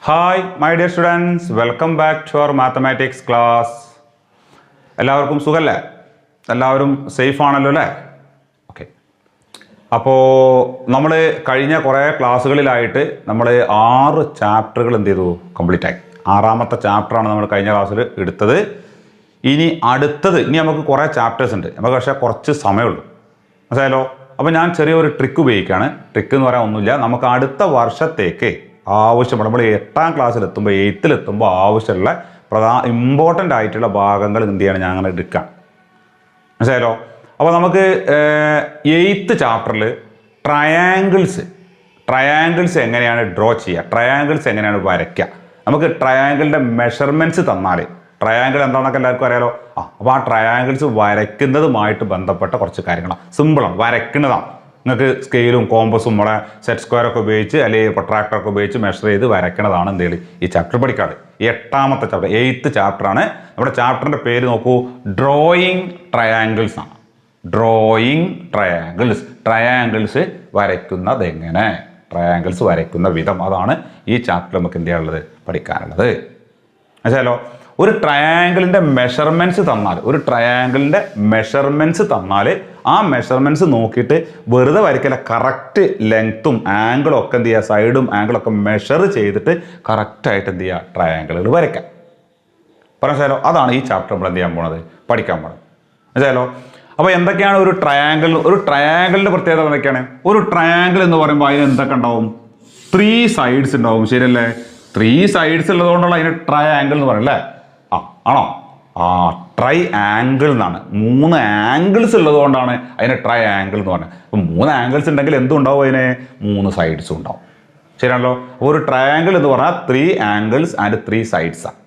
Hi my dear students, welcome back to our mathematics class. എല്ലാവർക്കും സുഖല്ലേ? എല്ലാവരും safe ആണല്ലോ അല്ലേ? ഓക്കെ. അപ്പോൾ നമ്മൾ കഴിഞ്ഞ കുറേ ക്ലാസ്സുകളിലായിട്ട് നമ്മൾ 6 ചാപ്റ്ററുകൾ എന്ത് ചെയ്തു? കംപ്ലീറ്റ് ആയി. 6ാമത്തെ ചാപ്റ്ററാണ് നമ്മൾ കഴിഞ്ഞ ക്ലാസ്സിൽ എടുത്തത്. ഇനി നമുക്ക് കുറേ ചാപ്റ്റേഴ്സ് ഉണ്ട്, നമുക്ക് പക്ഷേ കുറച്ച് സമയമുള്ളൂ, മനസ്സിലായല്ലോ? അപ്പോൾ ഞാൻ ചെറിയൊരു ട്രിക്ക് ഉപയോഗിക്കുകയാണ്. ട്രിക്ക് എന്ന് പറയാൻ ഒന്നുമില്ല, നമുക്ക് അടുത്ത വർഷത്തേക്ക് ആവശ്യമുള്ള, നമ്മൾ 8ാം ക്ലാസ്സിലെത്തുമ്പോൾ 8ലെത്തുമ്പോൾ ആവശ്യമുള്ള ഇമ്പോർട്ടൻ്റ് ആയിട്ടുള്ള ഭാഗങ്ങൾ എന്ത് ചെയ്യാണ് ഞാൻ അങ്ങനെ എടുക്കാം, മനസ്സിലായല്ലോ? അപ്പോൾ നമുക്ക് 8th ചാപ്റ്ററിൽ ട്രയാങ്കിൾസ് എങ്ങനെയാണ് ഡ്രോ ചെയ്യുക, ട്രയാങ്കിൾസ് എങ്ങനെയാണ് വരയ്ക്കുക, നമുക്ക് ട്രയാങ്കിളിൻ്റെ മെഷർമെൻറ്റ്സ് തന്നാൽ, ട്രയാങ്കിൾ എന്താണെന്നൊക്കെ എല്ലാവർക്കും അറിയാലോ. അപ്പോൾ ആ ട്രയാങ്കിൾസ് വരയ്ക്കുന്നതുമായിട്ട് ബന്ധപ്പെട്ട കുറച്ച് കാര്യങ്ങളാണ്. സിമ്പിളാണ്, വരയ്ക്കുന്നതാണ്. നിങ്ങൾക്ക് സ്കെയിലും കോമ്പസും നമ്മളെ സെറ്റ് സ്ക്വയറൊക്കെ ഉപയോഗിച്ച് അല്ലെങ്കിൽ പ്രൊട്രാക്ടറൊക്കെ ഉപയോഗിച്ച് മെഷർ ചെയ്ത് വരയ്ക്കണതാണ് എന്തെങ്കിലും ഈ ചാപ്റ്റർ പഠിക്കാറ്. 8ാമത്തെ ചാപ്റ്റർ, 8th ചാപ്റ്ററാണ്. നമ്മുടെ ചാപ്റ്ററിൻ്റെ പേര് നോക്കൂ, ഡ്രോയിങ് ട്രയാങ്കിൾസ് ആണ്. ഡ്രോയിങ് ട്രയാങ്കിൾസ് വരയ്ക്കുന്നത് എങ്ങനെ, ട്രയാങ്കിൾസ് വരയ്ക്കുന്ന വിധം, അതാണ് ഈ ചാപ്റ്റർ നമുക്ക് എന്ത് ചെയ്യാനുള്ളത്, പഠിക്കാനുള്ളത്. മനസ്സിലായല്ലോ? ഒരു ട്രയാങ്കിളിൻ്റെ മെഷർമെൻറ്റ്സ് തന്നാൽ ആ മെഷർമെൻറ്റ്സ് നോക്കിയിട്ട് വെറുതെ വരയ്ക്കല, കറക്റ്റ് ലെങ്ത്തും ആംഗിളും ഒക്കെ എന്ത് ചെയ്യുക, സൈഡും ആംഗിളൊക്കെ മെഷർ ചെയ്തിട്ട് കറക്റ്റായിട്ട് എന്ത് ചെയ്യുക, ട്രയാങ്കിളുകൾ വരയ്ക്കാം. മനസ്സിലായല്ലോ? അതാണ് ഈ ചാപ്റ്റർ നമ്മൾ എന്ത് ചെയ്യാൻ പോണത്, പഠിക്കാൻ പോണത്. മനസ്സിലായല്ലോ? അപ്പോൾ എന്തൊക്കെയാണ് ഒരു ട്രയാങ്കിളിൻ്റെ പ്രത്യേകത എന്തൊക്കെയാണ്? ഒരു ട്രയാങ്കിൾ എന്ന് പറയുമ്പോൾ അതിന് എന്തൊക്കെ ഉണ്ടാവും? 3 സൈഡ്സ് ഉണ്ടാവും, ശരിയല്ലേ? 3 സൈഡ്സ് ഉള്ളതുകൊണ്ടുള്ള അതിന് ട്രയാങ്കിൾ എന്ന് പറയും അല്ലേ? ആണോ? ട്രൈ ആംഗിൾ എന്നാണ്. 3 ആംഗിൾസ് ഉള്ളതുകൊണ്ടാണ് അതിന് ട്രൈ ആംഗിൾ എന്ന് പറഞ്ഞത്. അപ്പം 3 ആംഗിൾസ് ഉണ്ടെങ്കിൽ എന്തുണ്ടാവും? അതിന് 3 സൈഡ്സും ഉണ്ടാവും, ശരിയാണല്ലോ? ഒരു ട്രയാങ്കിൾ എന്ന് പറഞ്ഞാൽ 3 ആംഗിൾസ് ആൻഡ് 3 സൈഡ്സ് ആണ്.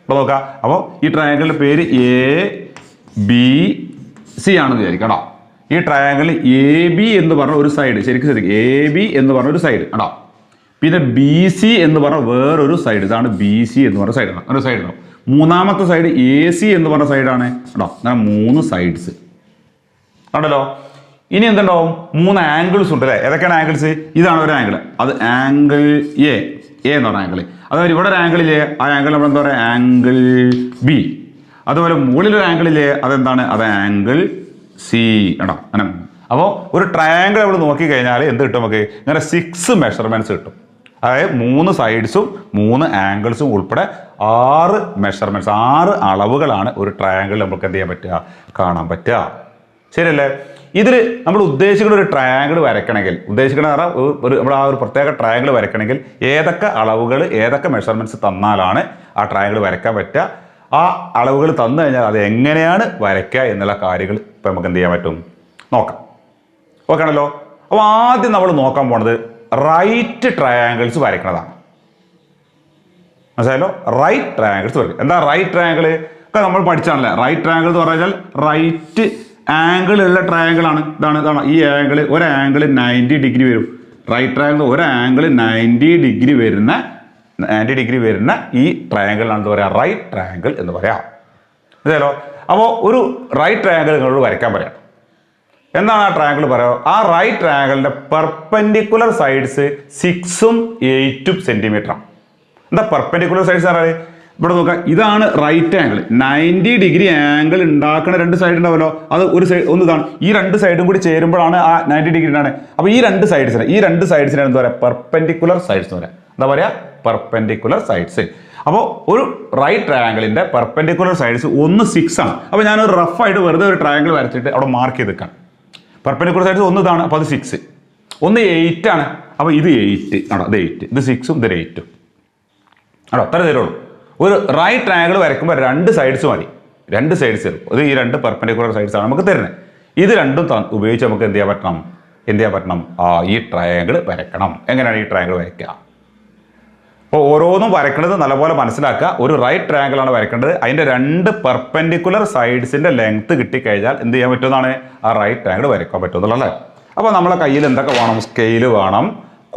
അപ്പോൾ നോക്കാം, അപ്പോൾ ഈ ട്രയാങ്കിളിൻ്റെ പേര് ABC ആണെന്ന് വിചാരിക്കാം കേട്ടോ. ഈ ട്രയാങ്കിൾ AB എന്ന് പറഞ്ഞ ഒരു സൈഡ്, ശരിക്കും ശ്രദ്ധിക്കുക, AB എന്ന് പറഞ്ഞ ഒരു സൈഡ് കേട്ടോ. പിന്നെ BC എന്ന് പറഞ്ഞ വേറൊരു സൈഡ്, ഇതാണ് BC എന്ന് പറഞ്ഞ സൈഡാണ്, ഒരു സൈഡ് ഉണ്ടാവും. 3ാമത്തെ സൈഡ് AC എന്ന് പറഞ്ഞ സൈഡാണ് കേട്ടോ. അങ്ങനെ 3 സൈഡ്സ് കണ്ടല്ലോ. ഇനി എന്തുണ്ടാവും? 3 ആംഗിൾസ് ഉണ്ട് അല്ലേ? ഏതൊക്കെയാണ് ആംഗിൾസ്? ഇതാണ് ഒരു ആംഗിൾ, അത് ആംഗിൾ എ എന്ന് പറഞ്ഞ ആംഗിൾ. അതുപോലെ ഇവിടെ ഒരു ആംഗിളില്ലേ, ആ ആംഗിൾ നമ്മൾ എന്താ പറയുക, ആംഗിൾ B. അതുപോലെ മുകളിലൊരു ആംഗിളില്ലേ, അതെന്താണ്, അത് ആംഗിൾ C കേട്ടോ. അങ്ങനെ അപ്പോൾ ഒരു ട്രയാങ്കിൾ നമ്മൾ നോക്കിക്കഴിഞ്ഞാൽ എന്ത് കിട്ടും നമുക്ക്? ഇങ്ങനെ 6 മെഷർമെൻറ്റ്സ് കിട്ടും. അതായത് 3 സൈഡ്സും 3 ആംഗിൾസും ഉൾപ്പെടെ 6 മെഷർമെൻറ്റ്സ്, 6 അളവുകളാണ് ഒരു ട്രയാങ്കിൾ നമുക്ക് എന്ത് ചെയ്യാൻ പറ്റുക, കാണാൻ പറ്റുക, ശരിയല്ലേ? ഇതിൽ നമ്മൾ ഉദ്ദേശിക്കുന്ന ഒരു ട്രയാങ്കിൾ വരയ്ക്കണമെങ്കിൽ, നമ്മൾ ആ ഒരു പ്രത്യേക ട്രയാങ്കിൾ വരയ്ക്കണമെങ്കിൽ ഏതൊക്കെ അളവുകൾ, ഏതൊക്കെ മെഷർമെൻറ്റ്സ് തന്നാലാണ് ആ ട്രയാങ്കിൾ വരയ്ക്കാൻ പറ്റുക, ആ അളവുകൾ തന്നു കഴിഞ്ഞാൽ അത് എങ്ങനെയാണ് വരയ്ക്കുക എന്നുള്ള കാര്യങ്ങൾ ഇപ്പം നമുക്ക് എന്ത് ചെയ്യാൻ പറ്റും, നോക്കാം. ഓക്കെ ആണല്ലോ? അപ്പോൾ ആദ്യം നമ്മൾ നോക്കാൻ പോണത് റൈറ്റ് ട്രയാങ്കിൾസ് വരയ്ക്കുന്നതാണ്. മനസ്സിലായല്ലോ? റൈറ്റ് ട്രയാങ്കിൾസ് വരയ്ക്കും. എന്താ റൈറ്റ് ട്രയാങ്കിൾ ഒക്കെ നമ്മൾ പഠിച്ചാണല്ലേ? റൈറ്റ് ട്രയാങ്കിൾ എന്ന് പറഞ്ഞാൽ റൈറ്റ് ആംഗിൾ ഉള്ള ട്രയാങ്കിൾ ആണ്. ഇതാണ് ഈ ആംഗിൾ, ഒരു ആംഗിൾ 90 ഡിഗ്രി വരും. റൈറ്റ് ട്രയാങ്കിൾ ഒരു ആംഗിൾ 90 ഡിഗ്രി വരുന്ന ഈ ട്രയാങ്കിളാണ് എന്താ പറയുക, റൈറ്റ് ട്രയാങ്കിൾ എന്ന് പറയാം. മനസ്സിലായല്ലോ? അപ്പോൾ ഒരു റൈറ്റ് ട്രയാങ്കിൾ നിങ്ങളോട് വരയ്ക്കാൻ പറയാം. എന്താണ് ആ ട്രയാങ്കിൾ പറയുക? ആ റൈറ്റ് ട്രയാങ്കിളിന്റെ പെർപെൻഡിക്കുലർ സൈഡ്സ് 6ഉം 8ഉം സെന്റിമീറ്ററാണ്. എന്താ പെർപെൻഡിക്കുലർ സൈഡ്സ് പറഞ്ഞാൽ? ഇവിടെ നോക്കാം, ഇതാണ് റൈറ്റ് ആംഗിൾ. 90 ഡിഗ്രി ആംഗിൾ ഉണ്ടാക്കുന്ന 2 സൈഡ് ഉണ്ടാവുമല്ലോ, അത് ഒരു സൈഡ് ഇതാണ്. ഈ 2 സൈഡും കൂടി ചേരുമ്പോഴാണ് ആ 90 ഡിഗ്രിയാണ്. അപ്പോൾ ഈ 2 സൈഡ്സിനാണ് എന്താ പറയുക, പെർപെൻഡിക്കുലർ സൈഡ്സ് എന്ന് പറയാം. എന്താ പറയുക, പെർപെൻഡിക്കുലർ സൈഡ്സ്. അപ്പോൾ ഒരു റൈറ്റ് ട്രയാങ്കിളിന്റെ പെർപെൻഡിക്കുലർ സൈഡ്സ് 1 6 ആണ്. അപ്പോൾ ഞാനൊരു റഫായിട്ട് വെറുതെ ഒരു ട്രയാങ്കിൾ വരച്ചിട്ട് അവിടെ മാർക്ക് ചെയ്ത് വെക്കാം. പെർപെൻഡിക്കുലർ സൈഡ്സ് 1 ഇതാണ്, അപ്പോൾ അത് 6. 1 8 ആണ്, അപ്പോൾ ഇത് 8 ആണോ, ഇത് 8, ഇത് 6ഉം ഇത് 8ഉം ആണോ, അത്ര തരുള്ളൂ. ഒരു റൈറ്റ് ട്രയാങ്കിൾ വരയ്ക്കുമ്പോൾ 2 സൈഡ്സ് മതി, 2 സൈഡ്സ് തരും. ഇത് ഈ 2 പെർപെൻഡിക്കുലർ സൈഡ്സ് ആണ് നമുക്ക് തരുന്നത്. ഇത് രണ്ടും ഉപയോഗിച്ച് നമുക്ക് എന്ത് ചെയ്യാൻ പറ്റണം, ഈ ട്രയാങ്കിൾ വരയ്ക്കണം. എങ്ങനെയാണ് ഈ ട്രയാങ്കിൾ വരയ്ക്കുക? അപ്പോൾ ഓരോന്നും വരയ്ക്കുന്നത് നല്ലപോലെ മനസ്സിലാക്കുക. ഒരു റൈറ്റ് ട്രയാങ്കിൾ ആണ് വരയ്ക്കേണ്ടത്. അതിൻ്റെ 2 പെർപെൻഡിക്കുലർ സൈഡ്സിൻ്റെ ലെങ്ത് കിട്ടിക്കഴിഞ്ഞാൽ എന്ത് ചെയ്യാൻ പറ്റുമെന്നാണ്, ആ റൈറ്റ് ട്രയാങ്കിൾ വരയ്ക്കാൻ പറ്റുമെന്നുള്ളതല്ലേ. അപ്പോൾ നമ്മളെ കയ്യിൽ എന്തൊക്കെ വേണം? സ്കെയിൽ വേണം,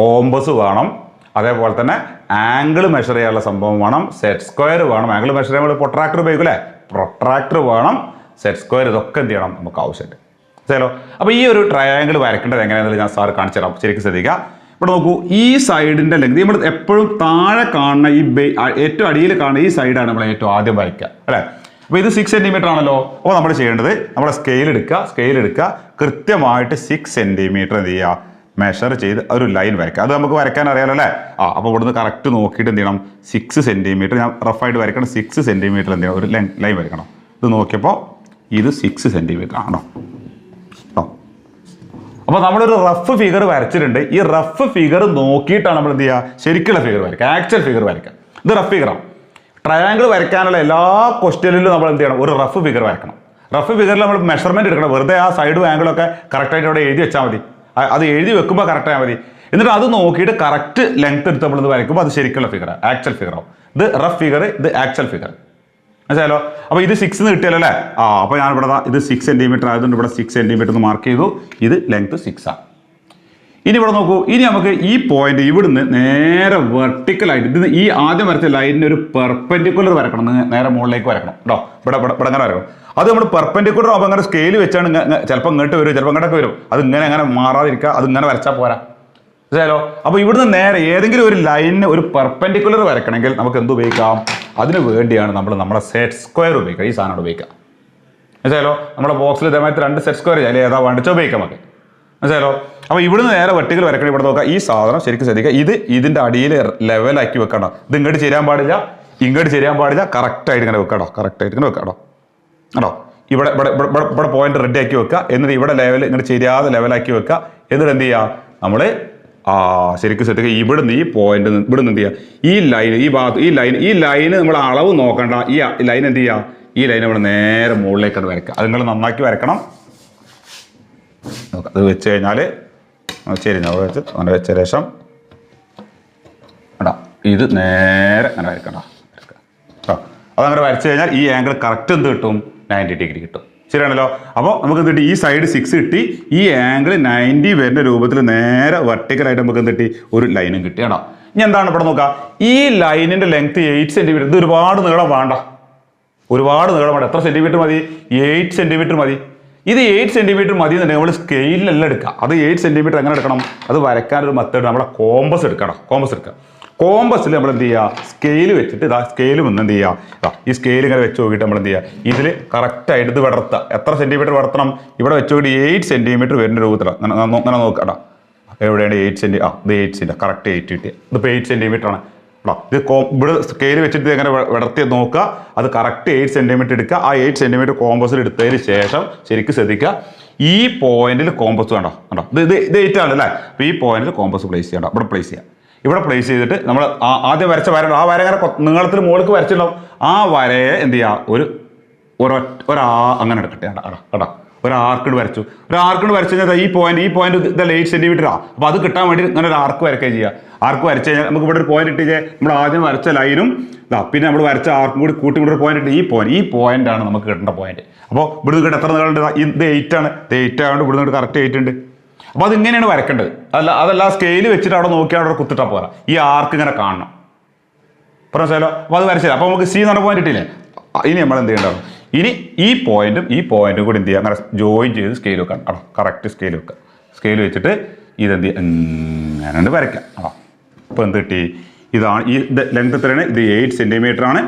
കോമ്പസ് വേണം, അതേപോലെ തന്നെ ആംഗിൾ മെഷർ ചെയ്യാനുള്ള സംഭവം വേണം, സെറ്റ് സ്ക്വയർ വേണം. ആംഗിൾ മെഷർ ചെയ്യാൻ നമ്മൾ പ്രൊട്രാക്ടർ ഉപയോഗിക്കും അല്ലേ, പ്രൊട്രാക്ടർ വേണം, സെറ്റ് സ്ക്വയർ, ഇതൊക്കെ എന്ത് ചെയ്യണം, നമുക്ക് ആവശ്യമുണ്ട്. ശരിയല്ലോ? അപ്പോൾ ഈ ഒരു ട്രയാങ്കിൾ വരയ്ക്കേണ്ടത് എങ്ങനെയാണെന്ന് ഞാൻ സാർ കാണിച്ചു തരാം, ശരിക്കും ശ്രദ്ധിക്കുക. ഇവിടെ നോക്കൂ, ഈ സൈഡിൻ്റെ ലെങ്ത് നമ്മൾ എപ്പോഴും താഴെ കാണുന്ന ഈ ഏറ്റവും അടിയിൽ കാണുന്ന ഈ സൈഡാണ് നമ്മൾ ഏറ്റവും ആദ്യം വരയ്ക്കുക അല്ലേ. അപ്പോൾ ഇത് 6 സെൻറ്റിമീറ്റർ ആണല്ലോ. അപ്പോൾ നമ്മൾ ചെയ്യേണ്ടത് നമ്മുടെ സ്കെയിൽ എടുക്കുക കൃത്യമായിട്ട് 6 സെൻറ്റിമീറ്റർ എന്ത് ചെയ്യുക, മെഷർ ചെയ്ത് ഒരു ലൈൻ വരയ്ക്കുക. അത് നമുക്ക് വരയ്ക്കാൻ അറിയാലോ അല്ലേ. അപ്പോൾ ഇവിടുന്ന് കറക്റ്റ് നോക്കിയിട്ട് എന്ത് ചെയ്യണം, 6 സെൻറ്റിമീറ്റർ ഞാൻ റഫായിട്ട് വരയ്ക്കണം. 6 സെൻറ്റിമീറ്റർ എന്ത് ചെയ്യണം, ഒരു ലൈൻ വരയ്ക്കണം. ഇത് നോക്കിയപ്പോൾ ഇത് 6 സെൻറ്റിമീറ്റർ ആണോ. അപ്പോൾ നമ്മളൊരു റഫ് ഫിഗർ വരച്ചിട്ടുണ്ട്. ഈ റഫ് ഫിഗർ നോക്കിയിട്ടാണ് നമ്മൾ എന്ത് ചെയ്യുക, ശരിക്കുള്ള ഫിഗർ വരയ്ക്കുക, ആക്ച്വൽ ഫിഗർ വരയ്ക്കുക. ഇത് റഫ് ഫിഗറാണ്. ട്രയാങ്കിൾ വരയ്ക്കാനുള്ള എല്ലാ ക്വസ്റ്റ്യനിലും നമ്മൾ എന്ത് ചെയ്യണം, ഒരു റഫ് ഫിഗർ വരയ്ക്കണം. റഫ് ഫിഗറിൽ നമ്മൾ മെഷർമെൻറ്റ് എടുക്കണം. വെറുതെ ആ സൈഡും ആംഗിളൊക്കെ കറക്റ്റായിട്ട് അവിടെ എഴുതി വെച്ചാൽ മതി. അത് എഴുതി വെക്കുമ്പോൾ കറക്റ്റ് ആയാൽ മതി. എന്നിട്ട് അത് നോക്കിയിട്ട് കറക്റ്റ് ലെങ്ത് എടുത്ത് നമ്മളിത് വരയ്ക്കുമ്പോൾ അത് ശരിക്കുള്ള ഫിഗർ, ആക്ച്വൽ ഫിഗറാവും. ഇത് റഫ് ഫിഗർ, ഇത് ആക്ച്വൽ ഫിഗർ. മനസ്സിലായല്ലോ. അപ്പോൾ ഇത് 6 എന്ന് കിട്ടിയല്ലോ അല്ലേ. അപ്പോൾ ഞാൻ ഇവിടെ ഇത് 6 സെൻറ്റിമീറ്റർ ആയതുകൊണ്ട് ഇവിടെ 6 സെൻറ്റിമീറ്റർ എന്ന് മാർക്ക് ചെയ്തു. ഇത് ലെങ്ത് 6 ആണ്. ഇനി ഇവിടെ നോക്കൂ, ഇനി നമുക്ക് ഈ പോയിന്റ് ഇവിടുന്ന് നേരെ വെർട്ടിക്കലായിട്ട് ഇത് ഈ ആദ്യം വരച്ച ലൈനിന് ഒരു പെർപെൻഡിക്കുലർ വരക്കണം, നേരെ മുകളിലേക്ക് വരക്കണം കേട്ടോ. ഇവിടെ അങ്ങനെ വരക്കണം. അത് നമ്മൾ പെർപെൻഡിക്കുലർ ആകുമ്പോൾ അങ്ങനെ സ്കെയിൽ വെച്ചാണ് ചിലപ്പോൾ ഇങ്ങോട്ട് വരും, ചിലപ്പോൾ ഇങ്ങോട്ടൊക്കെ വരും. അത് ഇങ്ങനെ മാറാതിരിക്കുക, അത് ഇങ്ങനെ വരച്ചാൽ പോരാ. മനസ്സിലായാലോ. അപ്പോൾ ഇവിടുന്ന് നേരെ ഏതെങ്കിലും ഒരു ലൈനിന് ഒരു പെർപെൻഡിക്കുലർ വരക്കണമെങ്കിൽ നമുക്ക് എന്ത് ഉപയോഗിക്കാം, അതിന് വേണ്ടിയാണ് നമ്മുടെ സെറ്റ് സ്ക്വയർ ഉപയോഗിക്കുക. ഈ സാധനം ഉപയോഗിക്കാം. മനസ്സിലായാലോ. നമ്മുടെ ബോക്സിൽ ഇതേമാതിരി 2 സെറ്റ് സ്ക്വയർ അതിൽ ഏതാ വേണ്ടിച്ചാൽ ഉപയോഗിക്കാം നമുക്ക്. മനസ്സിലായാലോ. അപ്പോൾ ഇവിടുന്ന് നേരെ വെർട്ടിക്കൽ വരക്കണം. ഇവിടെ നോക്കുക, ഈ സാധനം ശരിക്കും ശ്രദ്ധിക്കുക. ഇതിൻ്റെ അടിയിൽ ലെവലാക്കി വെക്കണം. ഇത് ഇങ്ങോട്ട് ചെയ്യാൻ പാടില്ല, ഇങ്ങോട്ട് ചെയ്യാൻ പാടില്ല. കറക്റ്റായിട്ട് ഇങ്ങനെ വെക്കാടോ, കറക്റ്റായിട്ട് ഇങ്ങനെ വെക്കാടോ കേട്ടോ. ഇവിടെ പോയിന്റ് റെഡി ആക്കി വെക്കുക. എന്നിട്ട് ഇവിടെ ലെവൽ ഇങ്ങോട്ട് ചെയ്യാതെ ലെവലാക്കി വെക്കുക. എന്നിട്ട് എന്ത് ചെയ്യുക, നമ്മൾ ശരിക്കും ശ്രദ്ധിക്കുക. ഇവിടുന്ന് ഈ പോയിന്റ് ഇവിടുന്ന് എന്ത് ചെയ്യുക, ഈ ലൈൻ ഈ ഭാഗത്ത് ഈ ലൈന് നമ്മൾ അളവ് നോക്കണ്ട. ഈ ലൈൻ എന്ത് ചെയ്യുക, ഈ ലൈൻ നമ്മൾ നേരെ മുകളിലേക്കാണ് വരയ്ക്കുക. അത് നിങ്ങൾ നന്നാക്കി വരക്കണം. അത് വെച്ച് കഴിഞ്ഞാൽ ശരി, ഞാൻ വെച്ച് അങ്ങനെ വെച്ച ശേഷം കേട്ടോ ഇത് നേരെ അങ്ങനെ വരക്കണ്ട കേട്ടോ. അതങ്ങനെ വരച്ച് കഴിഞ്ഞാൽ ഈ ആംഗിൾ കറക്റ്റ് എന്ത് കിട്ടും, 90 ഡിഗ്രി കിട്ടും. ശരിയാണല്ലോ. അപ്പോൾ നമുക്ക് എന്ത് കിട്ടി, ഈ സൈഡ് 6 കിട്ടി, ഈ ആംഗിൾ 90 വരുന്ന രൂപത്തിൽ നേരെ വെർട്ടിക്കലായിട്ട് നമുക്ക് എന്ത് കിട്ടി, ഒരു ലൈനും കിട്ടി കേട്ടോ. ഇനി എന്താണ് ഇവിടെ നോക്കുക, ഈ ലൈനിൻ്റെ ലെങ്ത് 8 സെൻറ്റിമീറ്റർ. ഇത് ഒരുപാട് നീളം വേണ്ട, എത്ര സെൻറ്റിമീറ്റർ മതി, 8 സെൻറ്റിമീറ്റർ മതി. ഇത് 8 സെൻറ്റിമീറ്റർ മതി എന്നുണ്ടെങ്കിൽ നമ്മൾ സ്കെയിലെല്ലാം എടുക്കുക. അത് 8 സെൻറ്റിമീറ്റർ എങ്ങനെ എടുക്കണം, അത് വരയ്ക്കാനൊരു മെത്തേഡ് നമ്മളെ കോമ്പസ് എടുക്കണം. കോമ്പസിൽ നമ്മൾ എന്ത് ചെയ്യുക, സ്കെയിൽ വെച്ചിട്ട് ഇതാ സ്കെയിൽ വന്ന് എന്ത് ചെയ്യുക, ഈ സ്കെയിൽ ഇങ്ങനെ വെച്ച് നോക്കിയിട്ട് നമ്മൾ എന്ത് ചെയ്യുക, ഇതിൽ കറക്റ്റായിട്ട് ഇത് വിടർത്തുക. എത്ര സെൻറ്റിമീറ്റർ വിടർത്തണം, ഇവിടെ വെച്ച് നോക്കിയിട്ട് 8 സെൻറ്റിമീറ്റർ വരുന്ന രൂപത്തിലാണ് അങ്ങനെ നോക്കുക കേട്ടോ. എവിടെയാണ് 8 സെൻറ്റി, ഇത് 8 സെൻറ്റി കറക്റ്റ് 8 കിട്ടിയ. ഇതിപ്പോൾ 8 സെൻറ്റിമീറ്റർ ആണ് കേട്ടോ. ഇത് ഇവിടെ സ്കെയിൽ വെച്ചിട്ട് എങ്ങനെ വിടർത്തി നോക്കുക, അത് കറക്റ്റ് 8 സെൻറ്റിമീറ്റർ എടുക്കുക. ആ 8 സെൻറ്റിമീറ്റർ കോമ്പസിൽ എടുത്തതിന് ശേഷം ശരിക്കും ശ്രദ്ധിക്കുക, ഈ പോയിന്റിൽ കോമ്പസ് വേണ്ട കേട്ടോ. ഇത് 8 ആണ് അല്ലേ. അപ്പോൾ ഈ പോയിന്റിൽ കോമ്പസ് പ്ലേസ് ചെയ്യണ്ട, ഇവിടെ പ്ലേസ് ചെയ്തിട്ട് നമ്മൾ ആദ്യം വരച്ച വര, ആ വര അങ്ങനെ നീളത്തിൽ മുകളിലേക്ക് വരച്ചിട്ടുണ്ടാവും. ആ വരയെ എന്ത് ചെയ്യുക, അങ്ങനെ എടുക്കട്ടെ കേട്ടോ. ഒരു ആർക്കിഡ് വരച്ചു കഴിഞ്ഞാൽ ഈ പോയിന്റ് ഇതല്ല 8 സെൻറ്റിമീറ്ററാണ്. അപ്പോൾ അത് കിട്ടാൻ വേണ്ടി ഇങ്ങനെ ഒരു ആർക്ക് വരയ്ക്കുകയും ചെയ്യുക. ആർക്ക് വരച്ച് കഴിഞ്ഞാൽ നമുക്ക് ഇവിടെ ഒരു പോയിന്റ് ഇട്ടിട്ട് നമ്മൾ ആദ്യം വരച്ച ലൈനും പിന്നെ നമ്മൾ വരച്ച ആർക്കും കൂടി കൂട്ടി ഒരു പോയിന്റ് ഇട്ട് ഈ പോയിന്റാണ് നമുക്ക് കിട്ടേണ്ട പോയിന്റ്. അപ്പോൾ ഇവിടുന്ന് കിട്ടുന്ന എത്ര നീളമുണ്ട്, ഇത് 8 ആണ്. ഇത് 8 ആയതുകൊണ്ട് ഇവിടുന്ന് കറക്റ്റ് 8 ഉണ്ട്. അപ്പോൾ അതിങ്ങനെയാണ് വരക്കേണ്ടത്. അതല്ല സ്കെയിൽ വെച്ചിട്ട് അവിടെ നോക്കിയാൽ അവിടെ കുത്തിട്ടാൽ പോരാ, ഈ ആർക്ക് ഇങ്ങനെ കാണണം. പറഞ്ഞാലോ. അപ്പോൾ അത് വരച്ചില്ല. അപ്പോൾ നമുക്ക് സി എന്ന് പറഞ്ഞ പോയിന്റ് ഇട്ടില്ലേ. ഇനി നമ്മൾ എന്ത് ചെയ്യേണ്ടത്, ഇനി ഈ പോയിന്റും കൂടി എന്ത് ചെയ്യുക, അങ്ങനെ ജോയിൻ ചെയ്ത് സ്കെയിൽ വെക്കാം കേട്ടോ. കറക്റ്റ് സ്കെയിൽ വെക്കുക. സ്കെയിൽ വെച്ചിട്ട് ഇതെന്ത് ചെയ്യുക, അങ്ങനെ വരയ്ക്കാം കേട്ടോ. അപ്പോൾ എന്ത് കിട്ടി, ഇതാണ് ഈ ലെങ്ത് എത്രയാണ്, ഇത് 8 സെൻറ്റിമീറ്റർ ആണ്,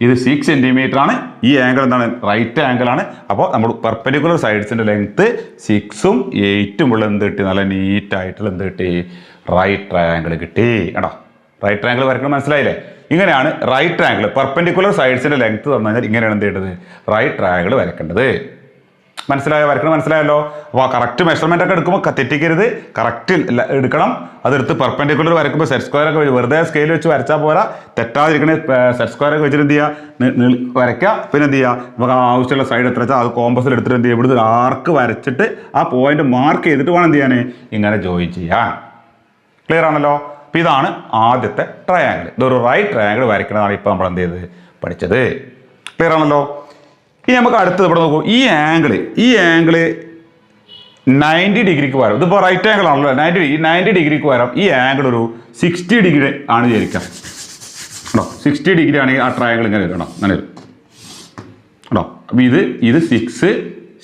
ഇത് 6 സെൻറ്റിമീറ്റർ ആണ്. ഈ ആംഗിൾ എന്താണ്, റൈറ്റ് ആംഗിൾ ആണ്. അപ്പോൾ നമ്മൾ പെർപെൻഡിക്കുലർ സൈഡ്സിൻ്റെ ലെങ്ത്ത് 6ഉം 8ഉം ഉള്ള എന്ത് കിട്ടി, നല്ല നീറ്റായിട്ടുള്ള എന്ത് കിട്ടി, റൈറ്റ് ട്രയാങ്കിൾ കിട്ടി കേട്ടോ. റൈറ്റ് ട്രയാങ്കിൾ വരയ്ക്കണം, മനസ്സിലായില്ലേ. ഇങ്ങനെയാണ് റൈറ്റ് ട്രയാങ്കിൾ പെർപെൻഡിക്കുലർ സൈഡ്സിൻ്റെ ലെങ്ത്ത് തന്നു കഴിഞ്ഞാൽ ഇങ്ങനെയാണ് എന്ത് ചെയ്യേണ്ടത്, റൈറ്റ് ട്രയാങ്കിൾ വരയ്ക്കേണ്ടത്. മനസ്സിലായല്ലോ. അപ്പോൾ കറക്റ്റ് മെഷർമെൻ്റ് ഒക്കെ എടുക്കുമ്പോൾ തെറ്റിക്കരുത്, കറക്റ്റ് എടുക്കണം. അതെടുത്ത് പെർപെൻഡിക്കുലർ വരയ്ക്കുമ്പോൾ സെറ്റ് സ്ക്വയർ ഒക്കെ വെറുതെ സ്കെയിൽ വെച്ച് വരച്ചാൽ പോരാ, തെറ്റാതിരിക്കണേ സെറ്റ് സ്ക്വയർ ഒക്കെ വെച്ചിട്ട് എന്ത് ചെയ്യുക, വരയ്ക്കുക. പിന്നെ എന്ത് ചെയ്യുക, നമുക്ക് ആവശ്യമുള്ള സൈഡ് എത്ര വെച്ചാൽ അത് കോമ്പസിൽ എടുത്തിട്ട് എന്ത് ചെയ്യുക, ഇവിടുത്തെ ഒരു ആർക്ക് വരച്ചിട്ട് ആ പോയിന്റ് മാർക്ക് ചെയ്തിട്ട് വേണം എന്ത് ചെയ്യാൻ, ഇങ്ങനെ ജോയിൻ ചെയ്യാൻ. ക്ലിയർ ആണല്ലോ. അപ്പോൾ ഇതാണ് ആദ്യത്തെ ട്രയാങ്കിൾ. ഇതൊരു റൈറ്റ് ട്രയാങ്കിൾ വരയ്ക്കണതാണ് ഇപ്പോൾ നമ്മൾ എന്ത് ചെയ്തത്, പഠിച്ചത്. ക്ലിയർ ആണല്ലോ. ഇനി നമുക്ക് അടുത്തത് ഇവിടെ നോക്കൂ, ഈ ആംഗിൾ 90 ഡിഗ്രിക്ക് വരാം. ഇതിപ്പോൾ റൈറ്റ് ആംഗിൾ ആണല്ലോ, 90 ഡിഗ്രിക്ക് വരാം. ഈ ആംഗിൾ ഒരു 60 ഡിഗ്രി ആണ് വിചാരിക്കാം കേട്ടോ. 60 ഡിഗ്രി ആണെങ്കിൽ ആ ട്രയാങ്കിൾ ഇങ്ങനെ വരും കേട്ടോ, അങ്ങനെ വരും കേട്ടോ. അപ്പോൾ ഇത് 6